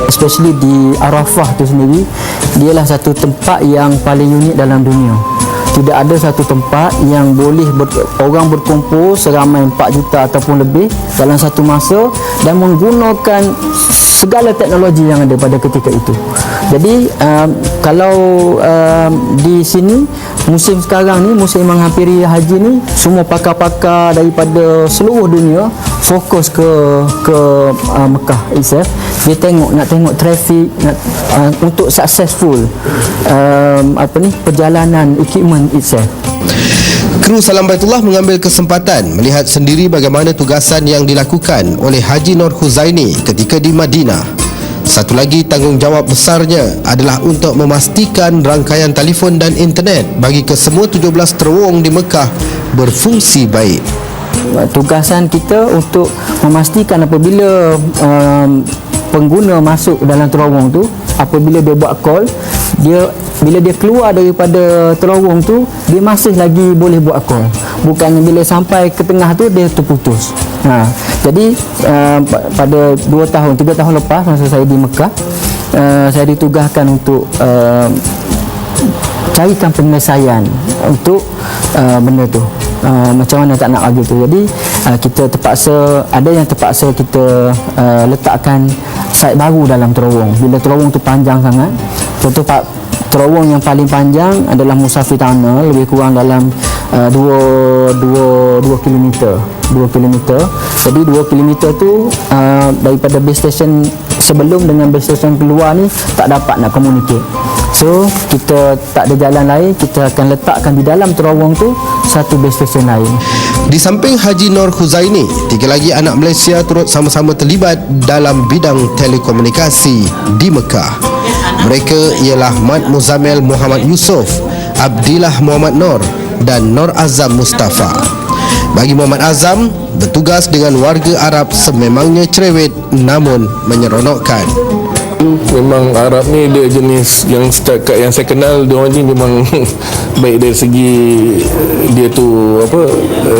Especially di Arafah tu sendiri, dialah satu tempat yang paling unik dalam dunia. Tidak ada satu tempat yang boleh orang berkumpul seramai 4 juta ataupun lebih dalam satu masa dan menggunakan segala teknologi yang ada pada ketika itu. Jadi kalau di sini musim sekarang ni, musim menghampiri haji ni, semua pakar-pakar daripada seluruh dunia fokus ke Mekah itself. Dia nak tengok trafik, untuk successful perjalanan equipment itself. Kru Salam Baitullah mengambil kesempatan melihat sendiri bagaimana tugasan yang dilakukan oleh Haji Nur Huzaini ketika di Madinah. Satu lagi tanggungjawab besarnya adalah untuk memastikan rangkaian telefon dan internet bagi kesemua 17 terowong di Mekah berfungsi baik. Tugasan kita untuk memastikan apabila pengguna masuk dalam terowong tu, apabila dia buat call, bila dia keluar daripada terowong tu, dia masih lagi boleh buat call. Bukannya bila sampai ke tengah tu dia terputus. Jadi pada 3 tahun lepas masa saya di Mekah, saya ditugaskan untuk carikan penyelesaian untuk benda tu. Macam mana tak nak lagi tu. Jadi kita ada yang terpaksa kita letakkan site baru dalam terowong. Bila terowong tu panjang sangat, terowong yang paling panjang adalah Musafir Tunnel, lebih kurang dalam 2 kilometer. Jadi 2 kilometer tu daripada base station sebelum dengan base station keluar ni tak dapat nak communicate. So kita tak ada jalan lain, kita akan letakkan di dalam terowong tu satu base station lain. Di samping Haji Nur Huzaini, 3 lagi anak Malaysia turut sama-sama terlibat dalam bidang telekomunikasi di Mekah. Mereka ialah Mat Muzammil Muhammad Yusof, Abdillah Muhammad Nur dan Nur Azam Mustafa. Bagi Muhammad Azam, bertugas dengan warga Arab sememangnya cerewet namun menyeronokkan. Memang Arab ni dia jenis yang setakat yang saya kenal, dia orang ni memang baik dari segi dia tu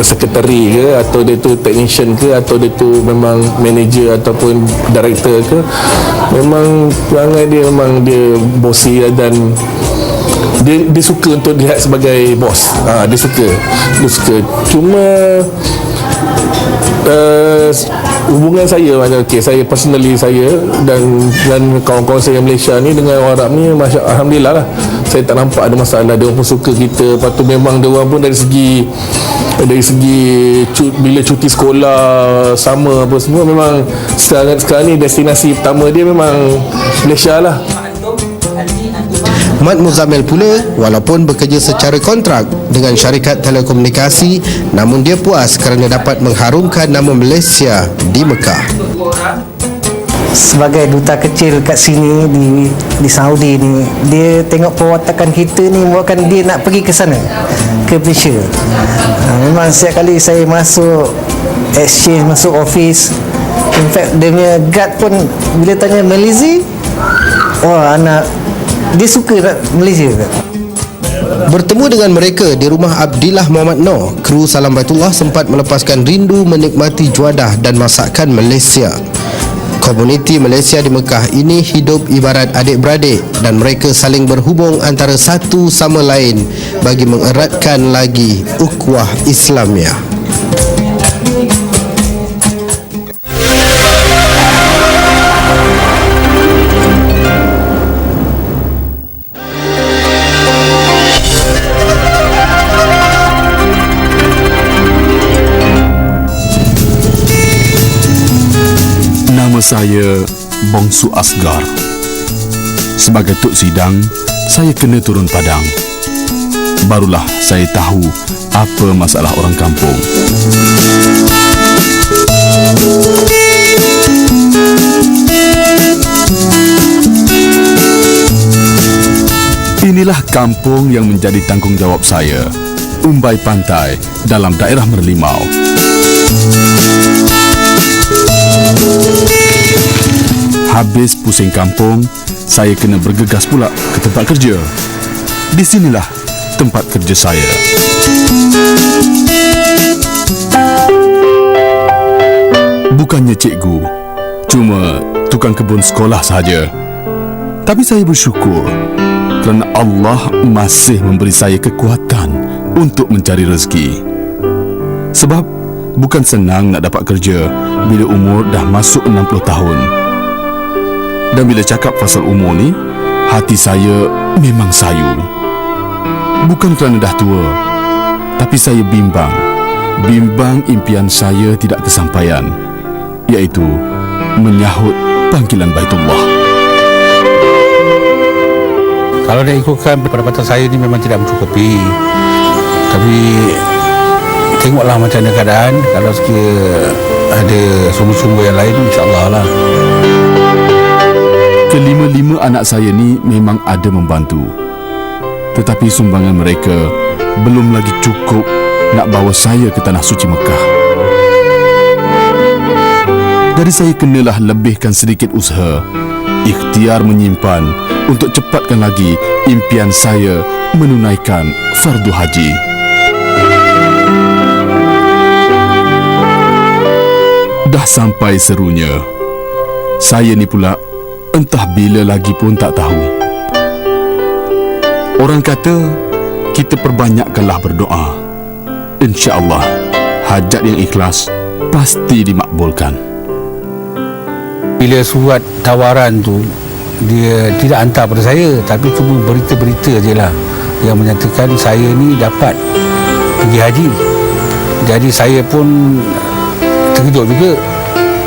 sekretari ke, atau dia tu technician ke, atau dia tu memang manager ataupun director ke, memang perangai dia memang dia bossy dan dia suka untuk dilihat sebagai bos. Dia suka. Cuma hubungan saya macam saya personally dan kawan-kawan saya Malaysia ni dengan orang Arab ni, alhamdulillah lah, saya tak nampak ada masalah. Dia orang pun suka kita. Lepas tu memang dia orang pun dari segi bila cuti sekolah sama apa semua, memang sekarang ni destinasi pertama dia memang Malaysia lah. Mat Muzammil pula, walaupun bekerja secara kontrak dengan syarikat telekomunikasi, namun dia puas kerana dapat mengharumkan nama Malaysia di Mekah. Sebagai duta kecil kat sini di Saudi ni, dia tengok perwatakan kita ni bukan dia nak pergi ke sana, ke Malaysia. Memang setiap kali saya masuk exchange, masuk office, in fact dia punya guard pun bila tanya Malaysia, anak dia suka nak Malaysia. Bertemu dengan mereka di rumah Abdillah Muhammad Noor, kru Salam Baitullah sempat melepaskan rindu menikmati juadah dan masakan Malaysia. Komuniti Malaysia di Mekah ini hidup ibarat adik-beradik dan mereka saling berhubung antara satu sama lain bagi mengeratkan lagi ukhuwah Islamiah. Saya Bongsu Asgar. Sebagai Tok Sidang, saya kena turun padang. Barulah saya tahu apa masalah orang kampung. Inilah kampung yang menjadi tanggungjawab saya, Umbai Pantai dalam daerah Merlimau. Habis pusing kampung, saya kena bergegas pula ke tempat kerja. Di sinilah tempat kerja saya. Bukannya cikgu, cuma tukang kebun sekolah sahaja. Tapi saya bersyukur kerana Allah masih memberi saya kekuatan untuk mencari rezeki. Sebab bukan senang nak dapat kerja bila umur dah masuk 60 tahun. Dan bila cakap pasal umur ni, hati saya memang sayu. Bukan kerana dah tua, tapi saya bimbang impian saya tidak kesampaian, iaitu menyahut panggilan Baitullah. Kalau dia ikutkan pendapatan saya ni memang tidak mencukupi. Tapi tengoklah macam mana keadaan. Kalau sekiranya ada sumber-sumber yang lain, insya-Allah lah. Kelima-lima anak saya ni memang ada membantu. Tetapi sumbangan mereka belum lagi cukup nak bawa saya ke Tanah Suci Mekah. Jadi saya kenalah lebihkan sedikit usaha, ikhtiar menyimpan untuk cepatkan lagi impian saya menunaikan fardu haji. Dah sampai serunya. Saya ni pula entah bila lagi pun tak tahu. Orang kata kita perbanyakkanlah berdoa. InsyaAllah hajat yang ikhlas pasti dimakbulkan. Bila surat tawaran tu dia tidak hantar pada saya, tapi cuma berita-berita je lah yang menyatakan saya ni dapat pergi haji. Jadi saya pun terkejut juga,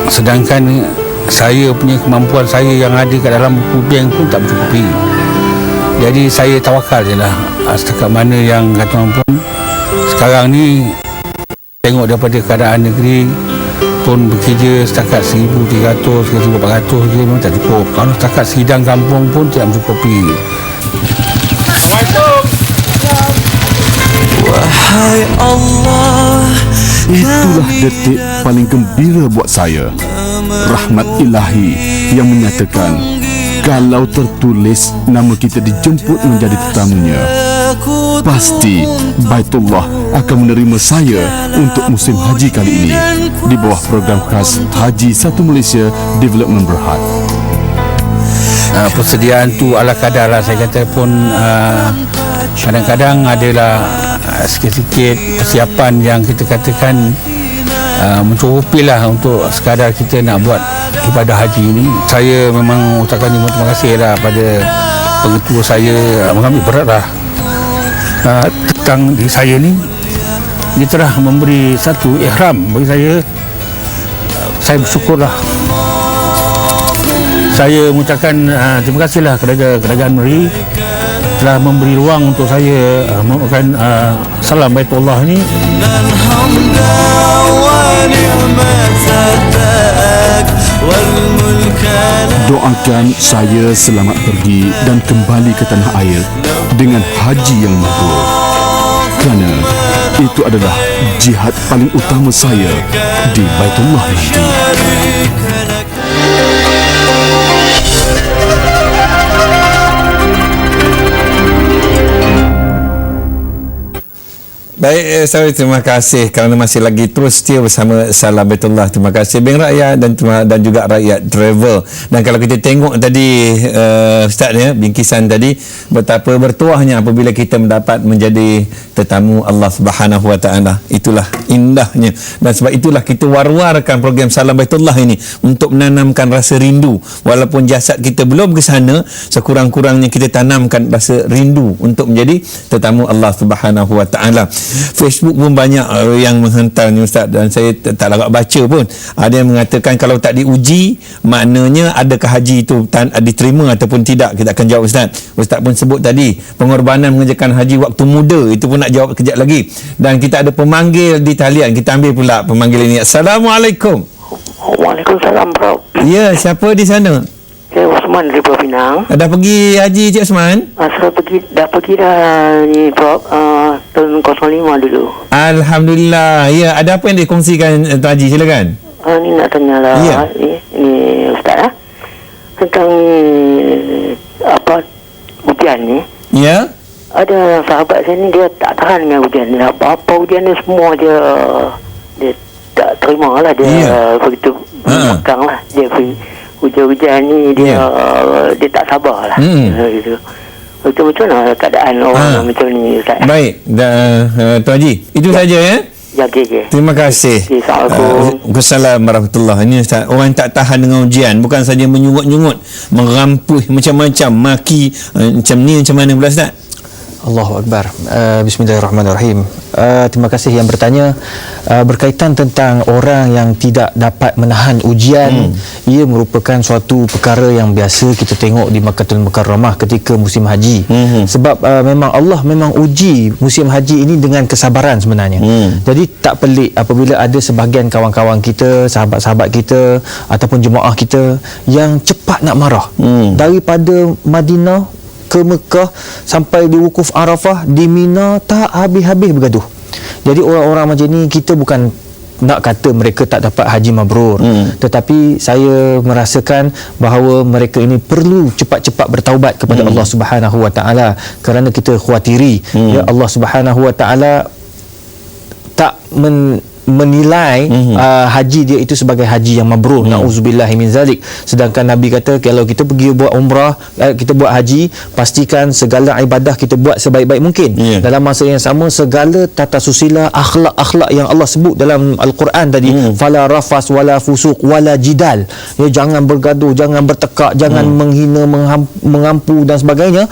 sedangkan saya punya kemampuan saya yang ada kat dalam buku bank pun tak mencukupi. Jadi saya tawakal je lah. Setakat mana yang kata orang pun sekarang ni tengok daripada keadaan negeri pun bekerja setakat 1,300, 1,400 je memang tak cukup. Kalau setakat sidang kampung pun tidak mencukupi. Wahai Allah, itulah detik paling gembira buat saya. Rahmat ilahi yang menyatakan kalau tertulis nama kita dijemput menjadi tetamunya, pasti Baitullah akan menerima saya untuk musim haji kali ini di bawah program khas Haji Satu Malaysia Development Berhad. Persediaan tu ala kadar lah, saya kata pun kadang-kadang adalah sikit-sikit persiapan yang kita katakan mencukupi lah untuk sekadar kita nak buat ibadah haji ini. Saya memang ucapkan terima kasih lah pada pengetua saya, mengambil berat lah tentang diri saya ni. Dia telah memberi satu ihram bagi saya. Saya bersyukur lah. Saya mengucapkan terima kasih lah kepada kerajaan Meri telah memberi ruang untuk saya mengucapkan salam Baitullah ini. Doakan saya selamat pergi dan kembali ke tanah air dengan haji yang mabrur, kerana itu adalah jihad paling utama saya di Baitullah nanti. Baik, saya terima kasih kerana masih lagi terus setia bersama Salam Baitullah. Terima kasih Bank Rakyat dan juga Rakyat Travel. Dan kalau kita tengok tadi Ustaz ya, bingkisan tadi, betapa bertuahnya apabila kita mendapat menjadi tetamu Allah Subhanahu Wa Taala. Itulah indahnya. Dan sebab itulah kita war-warkan program Salam Baitullah ini untuk menanamkan rasa rindu. Walaupun jasad kita belum ke sana, sekurang-kurangnya kita tanamkan rasa rindu untuk menjadi tetamu Allah Subhanahu Wa Taala. Facebook pun banyak yang menghantar ni Ustaz, dan saya tak larat baca pun. Ada yang mengatakan kalau tak diuji, maknanya adakah haji itu diterima ataupun tidak. Kita akan jawab Ustaz. Ustaz pun sebut tadi pengorbanan mengerjakan haji waktu muda, itu pun nak jawab kejap lagi. Dan kita ada pemanggil di talian, kita ambil pula pemanggil ini. Assalamualaikum. Waalaikumsalam, Prof. Ya, siapa di sana? Saya Osman dari Pulau Pinang. Dah pergi haji Cik Osman? Saya dah pergi dah ni, Prof. Tahun 05 dulu. Alhamdulillah. Ya, ada apa yang dikongsikan Tuan Haji? Silakan. Ni nak tanya lah. Ya. Ni Ustaz tentang apa ujian ni. Ya. Ada sahabat saya ni, dia tak tahan dengan ujian ni. Apa ujian ni semua dia tak terima lah. Dia begitu belakang lah. Dia hujan-hujan ni dia tak sabar lah. Gitu. Macam mana keadaan orang macam ni, Ustaz? Baik, Tuan Haji, itu saja ya. Ya, okey. Terima kasih. Assalamualaikum warahmatullahi wabarakatuh. Ini Ustaz, orang tak tahan dengan ujian, bukan saja menyungut-nyungut, merampuh macam-macam, maki macam ni, macam mana pula Ustaz? Allahu Akbar. Bismillahirrahmanirrahim. Terima kasih yang bertanya. Berkaitan tentang orang yang tidak dapat menahan ujian, ia merupakan suatu perkara yang biasa kita tengok di Makkahul Mukarramah ketika musim haji. Sebab memang Allah memang uji musim haji ini dengan kesabaran sebenarnya. Jadi tak pelik apabila ada sebahagian kawan-kawan kita, sahabat-sahabat kita ataupun jemaah kita yang cepat nak marah. Daripada Madinah ke Mekah sampai di wukuf Arafah, di Mina, tak habis-habis bergaduh. Jadi orang-orang macam ni, kita bukan nak kata mereka tak dapat haji mabrur, tetapi saya merasakan bahawa mereka ini perlu cepat-cepat bertaubat kepada Allah Subhanahu Wa Taala, kerana kita khawatiri ya Allah Subhanahu Wa Taala tak menilai haji dia itu sebagai haji yang mabrur. Nauzubillahi min zalik. Sedangkan Nabi kata kalau kita pergi buat umrah, kita buat haji, pastikan segala ibadah kita buat sebaik-baik mungkin. Dalam masa yang sama, segala tata susila, akhlak-akhlak yang Allah sebut dalam Al-Quran tadi, fala rafas wala fusuq wala jidal, ya, jangan bergaduh, jangan bertekak, jangan menghina, mengampu dan sebagainya,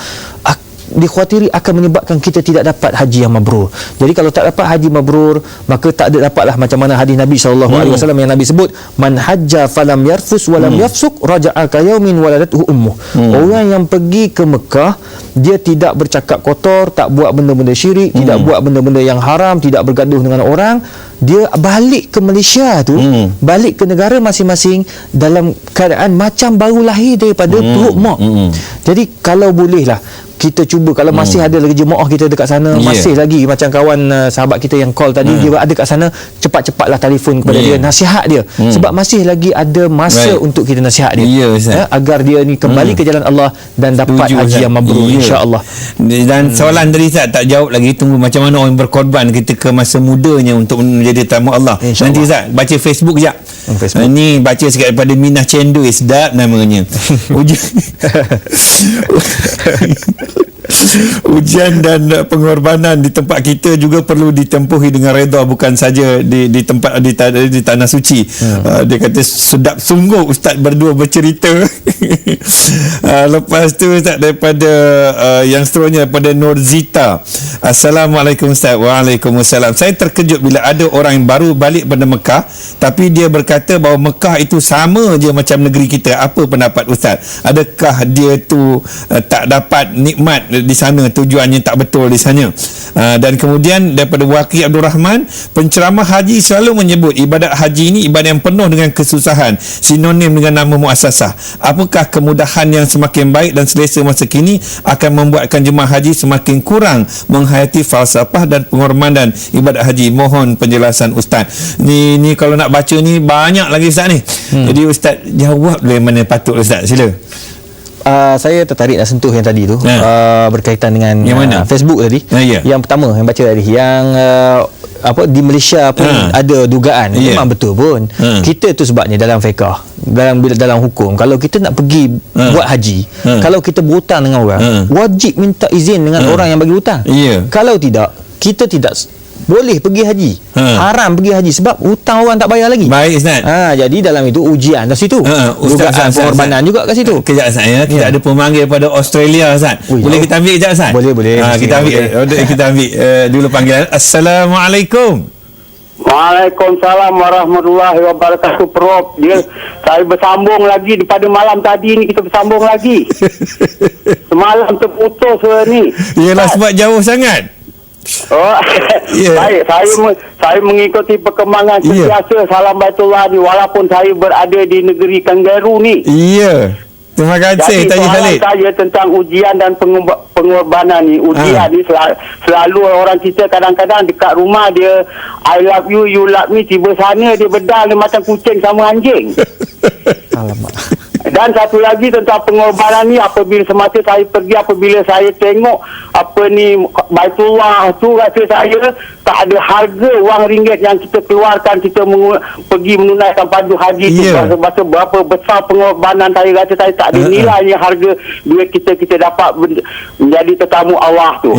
dikhawatiri akan menyebabkan kita tidak dapat haji yang mabrur. Jadi kalau tak dapat haji mabrur, maka tak ada dapatlah macam mana hadis Nabi SAW yang Nabi sebut, man hajja falam yarfus walam yafsuk raja'a ka yaumin waladathu ummuh. Orang yang pergi ke Mekah, dia tidak bercakap kotor, tak buat benda-benda syirik, tidak buat benda-benda yang haram, tidak bergaduh dengan orang, dia balik ke Malaysia tu, balik ke negara masing-masing dalam keadaan macam baru lahir daripada perut mak. Jadi kalau bolehlah kita cuba, kalau masih ada lagi jemaah kita dekat sana, masih lagi macam kawan sahabat kita yang call tadi, dia ada kat sana, cepat-cepatlah telefon kepada dia, nasihat dia, sebab masih lagi ada masa untuk kita nasihat dia, agar dia ni kembali ke jalan Allah dan dapat haji yang mabrur, insya-Allah. Dan soalan tadi tak jawab lagi, tunggu macam mana orang berkorban ketika masa mudanya untuk menjadi tamu Allah. Nanti Ustaz baca Facebook sekejap. Ni baca sikit daripada Minah Cendui, sedap namanya. Ujian dan pengorbanan di tempat kita juga perlu ditempuhi dengan redha, bukan saja di tempat di tanah suci. Dia kata sedap sungguh Ustaz berdua bercerita. Lepas tu Ustaz daripada yang seterusnya daripada Nurzita. Assalamualaikum Ustaz. Waalaikumsalam. Saya terkejut bila ada orang yang baru balik pada Mekah tapi dia berkata bahawa Mekah itu sama je macam negeri kita. Apa pendapat Ustaz? Adakah dia tu tak dapat nikmat di sana, tujuannya tak betul di sana? Dan kemudian daripada Waqi Abdul Rahman, penceramah haji selalu menyebut ibadat haji ini ibadat yang penuh dengan kesusahan, sinonim dengan nama muassasah. Apakah kemudahan yang semakin baik dan selesa masa kini akan membuatkan jemaah haji semakin kurang menghayati falsafah dan pengorbanan ibadat haji? Mohon penjelasan Ustaz. Ni kalau nak baca ni banyak lagi Ustaz ni. Jadi Ustaz jawab dari mana patut Ustaz, sila. Saya tertarik nak sentuh yang tadi tu, berkaitan dengan Facebook tadi. Yang pertama yang baca tadi, yang di Malaysia pun ada dugaan, memang betul pun. Kita tu sebabnya dalam fiqh, dalam hukum, kalau kita nak pergi buat haji, kalau kita berhutang dengan orang, wajib minta izin dengan orang yang bagi hutang. Kalau tidak, kita tidak boleh pergi haji. Haram pergi haji sebab hutang orang tak bayar lagi. Baik Ustaz. Jadi dalam itu ujian kat situ. Dugaan pengorbanan juga kat situ. Kejap saya, kita ada pemanggil pada Australia Ustaz. Boleh kita ambil kejap Ustaz? Boleh. Kita ambil dulu panggilan. Assalamualaikum. Waalaikumsalam warahmatullahi wabarakatuh. Prof, saya bersambung lagi daripada malam tadi ni, kita bersambung lagi. Semalam terputus ni. Yalah sebab jauh sangat. Baik, saya mengikuti perkembangan sentiasa Salam Baitullah ni walaupun saya berada di negeri kangaroo ni. Terima kasih Taji Khalid. Saya tentang ujian dan pengorbanan ni. Ujian ni selalu orang kita kadang-kadang dekat rumah dia I love you, you love me, tiba sana dia bedal dia macam kucing sama anjing. Alamak. Dan satu lagi tentang pengorbanan ni, apabila semasa saya pergi, apabila saya tengok Baitullah tu, rasa saya tak ada harga wang ringgit yang kita keluarkan, kita pergi menunaikan fardu haji tu. Rasa berapa besar pengorbanan, saya rasa saya tak ada nilainya harga duit kita dapat menjadi tetamu Allah tu.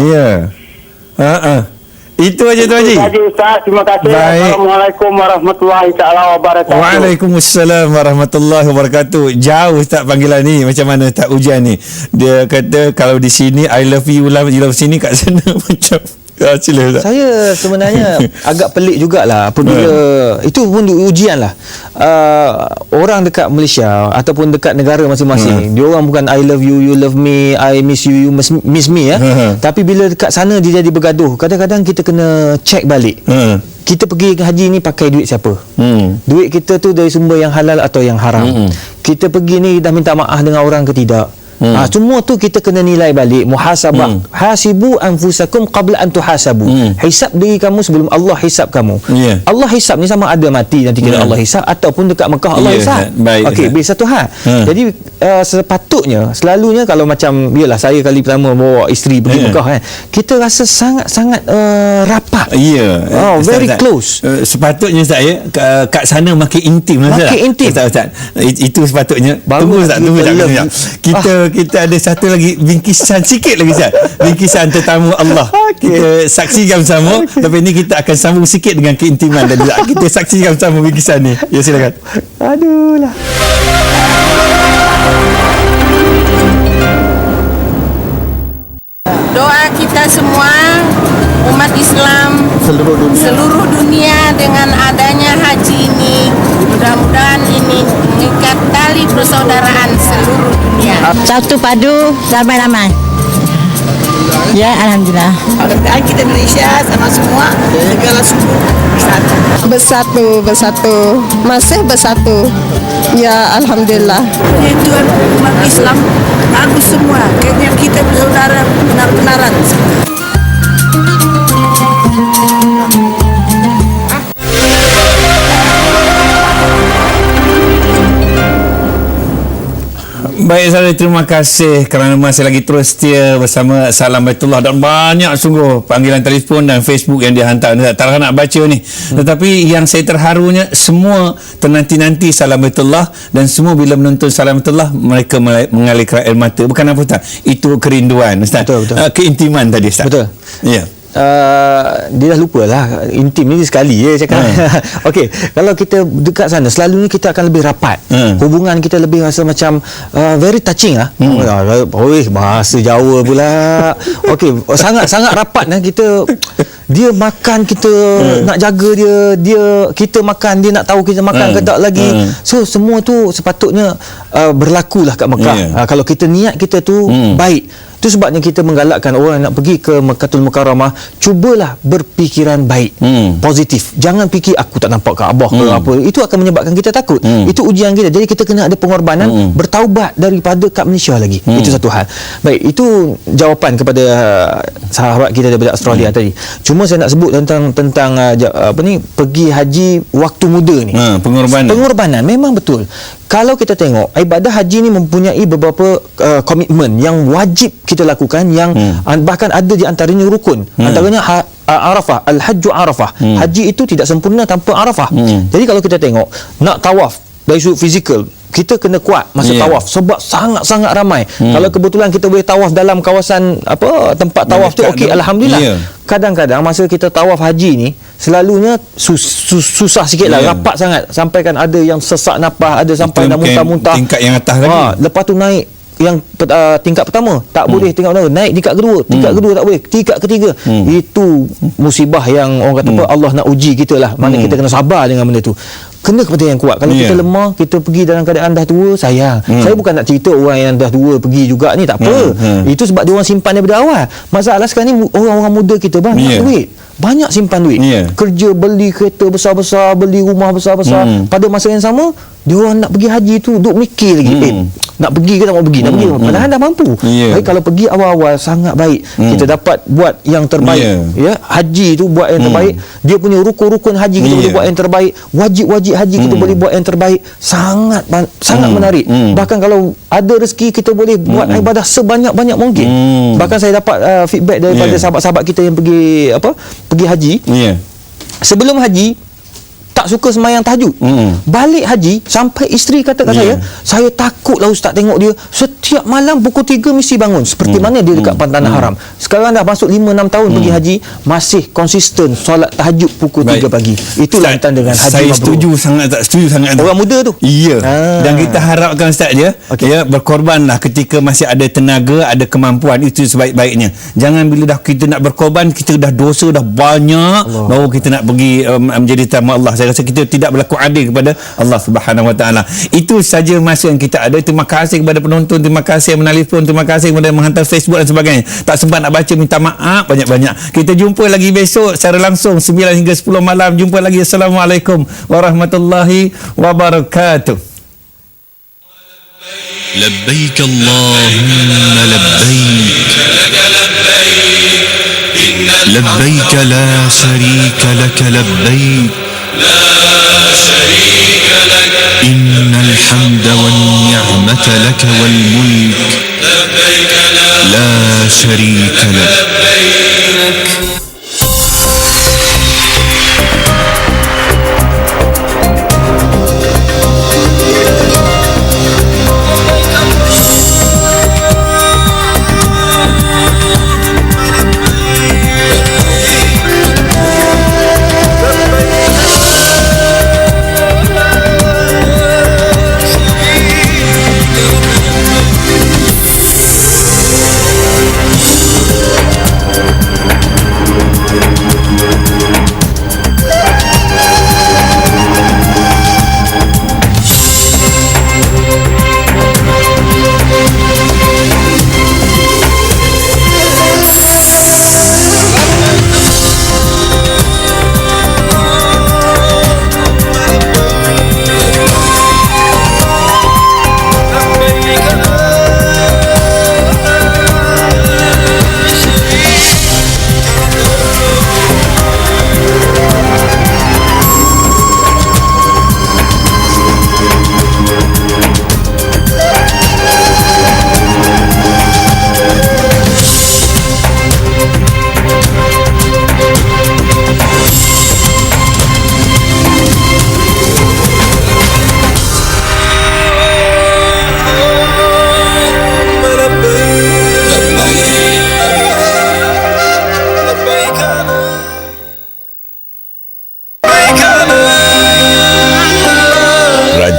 Itu aja tu Haji. Itu saja Ustaz. Terima kasih. Assalamualaikum warahmatullahi taala wabarakatuh. Waalaikumsalam warahmatullahi wabarakatuh. Jauh Ustaz panggilan ni. Macam mana Ustaz ujian ni? Dia kata kalau di sini I love you, love sini, kat sana macam saya sebenarnya agak pelik jugalah apabila itu pun ujian lah. Orang dekat Malaysia ataupun dekat negara masing-masing, dia orang bukan I love you, you love me, I miss you, you miss me tapi bila dekat sana dia jadi bergaduh. Kadang-kadang kita kena check balik. Kita pergi haji ni pakai duit siapa? Duit kita tu dari sumber yang halal atau yang haram? Kita pergi ni dah minta maaf dengan orang ke tidak? Semua tu kita kena nilai balik, muhasabah. Hasibu anfusakum qabla an tuhasabu. Hisab diri kamu sebelum Allah hisab kamu. Allah hisab ni sama ada mati nanti kena Allah hisab, ataupun dekat Mekah Allah hisab. Okey, bila satu hal. Jadi sepatutnya selalunya kalau macam yalah saya kali pertama bawa isteri pergi Mekah kan, kita rasa sangat-sangat rapat. Very close. Sepatutnya saya kat sana makin intim lah. Makin intim. Ustaz. Itu sepatutnya. Tunggu Ustaz. Kita ada satu lagi bingkisan sikit lagi Ustaz. Bingkisan tetamu Allah. Kita saksikan bersama. Lepas ni kita akan sambung sikit dengan keintiman tadi. Kita saksikan bersama bingkisan ni. Ya, silakan. Aduh lah. Doa kita semua umat Islam seluruh dunia dengan adanya haji ini, mudah-mudahan ini mengikat tali persaudaraan seluruh dunia. Satu padu ramai-ramai. Ya, alhamdulillah. Mudah-mudahan kita Malaysia sama semua segala suku bersatu, masih bersatu. Ya, alhamdulillah. Ya Tuhan, umat Islam bagus semua. Kayaknya kita bersaudara benar-benaran. Baik saudara, terima kasih kerana masih lagi terus setia bersama Salam Baitullah, dan banyak sungguh panggilan telefon dan Facebook yang dihantar. Tak nak baca ni. Tetapi yang saya terharunya, semua ternanti-nanti Salam Baitullah, dan semua bila menonton Salam Baitullah mereka mengalirkan air mata. Bukan apa Ustaz, itu kerinduan Ustaz. Betul. Keintiman tadi Ustaz. Betul. Ya. Dia dah lupa lah intim ni sekali cakap. Okey, kalau kita dekat sana selalunya kita akan lebih rapat, hubungan kita lebih rasa macam very touching lah. Bahasa Jawa pula. Okey, sangat rapat lah kita. Dia makan, kita nak jaga dia kita makan, dia nak tahu kita makan ke tak lagi. So semua tu sepatutnya berlakulah kat Mekah. Kalau kita niat kita tu baik. Itu sebabnya kita menggalakkan orang nak pergi ke Mekkatul Mukarramah, cubalah berfikiran baik, positif. Jangan fikir aku tak nampak Kaabah ke apa. Itu akan menyebabkan kita takut. Itu ujian kita. Jadi kita kena ada pengorbanan, bertaubat daripada kat Malaysia lagi. Itu satu hal. Baik, itu jawapan kepada sahabat kita daripada Australia tadi. Cuma saya nak sebut tentang apa ni, pergi haji waktu muda ni. Pengorbanan memang betul. Kalau kita tengok ibadah haji ni mempunyai beberapa komitmen yang wajib kita lakukan, yang bahkan ada di antaranya rukun. Antaranya Arafah, Al-Hajju Arafah. Haji itu tidak sempurna tanpa Arafah. Jadi kalau kita tengok nak tawaf dari sudut fizikal, kita kena kuat masa tawaf sebab sangat-sangat ramai. Kalau kebetulan kita boleh tawaf dalam kawasan tempat tawaf tu, okey, alhamdulillah. Kadang-kadang masa kita tawaf haji ni selalunya susah sikitlah, rapat sangat, sampai kan ada yang sesak napas, ada sampai nak muntah-muntah. Tingkat yang atas lagi. Lepas tu naik yang tingkat pertama tak boleh, tingkat pertama naik tingkat kedua, tingkat kedua tak boleh, tingkat ketiga. Itu musibah yang orang kata Allah nak uji kita lah. Mana kita kena sabar dengan benda tu. Kena kepada yang kuat. Kalau kita lemah, kita pergi dalam keadaan dah tua, sayang. Saya bukan nak cerita orang yang dah tua pergi juga ni, tak apa. Itu sebab dia orang simpan daripada awal. Masalah sekarang ni orang-orang muda kita banyak duit, banyak simpan duit, kerja beli kereta besar-besar, beli rumah besar-besar. Pada masa yang sama dia orang nak pergi haji tu duk mikir lagi, nak pergi ke tak mau pergi, nak pergi, padahal dah mampu. Baik, kalau pergi awal-awal sangat baik, kita dapat buat yang terbaik. Ya, haji tu buat yang terbaik. Dia punya rukun-rukun haji kita boleh buat yang terbaik, wajib-wajib haji kita boleh buat yang terbaik. Sangat menarik. Bahkan kalau ada rezeki kita boleh buat ibadah sebanyak-banyak mungkin. Bahkan saya dapat feedback daripada sahabat-sahabat kita yang pergi haji. Sebelum haji tak suka sembahyang tahajud. Balik haji sampai isteri kata kat saya takutlah Ustaz tengok dia setiap malam pukul 3 mesti bangun. Seperti mana dia dekat Pantanah Haram. Sekarang dah masuk 5-6 tahun pergi haji, masih konsisten solat tahajud pukul 3 pagi. Itulah tanda dengan haji saya mabrur. setuju sangat Orang muda tu. Dan kita harapkan Ustaz berkorbanlah ketika masih ada tenaga, ada kemampuan. Itu sebaik-baiknya. Jangan bila dah kita nak berkorban, kita dah dosa dah banyak, baru kita nak pergi menjadi tamu Allah. Saya rasa kita tidak berlaku adil kepada Allah Subhanahu Wa Taala. Itu saja masa yang kita ada. Terima kasih kepada penonton, terima kasih yang menelpon, terima kasih kepada yang menghantar Facebook dan sebagainya. Tak sempat nak baca, minta maaf banyak-banyak. Kita jumpa lagi besok secara langsung 9 hingga 10 malam. Jumpa lagi. Assalamualaikum warahmatullahi wabarakatuh. لبيك اللهم لبيك لبيك لا شريك لك لبيك إن الحمد والنعمة لك والملك لا شريك لك.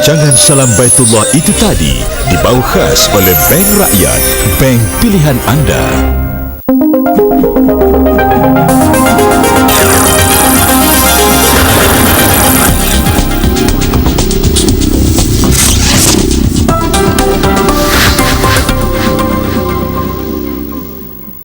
Rancangan Salam Baitullah itu tadi dibawa khas oleh Bank Rakyat, bank pilihan anda.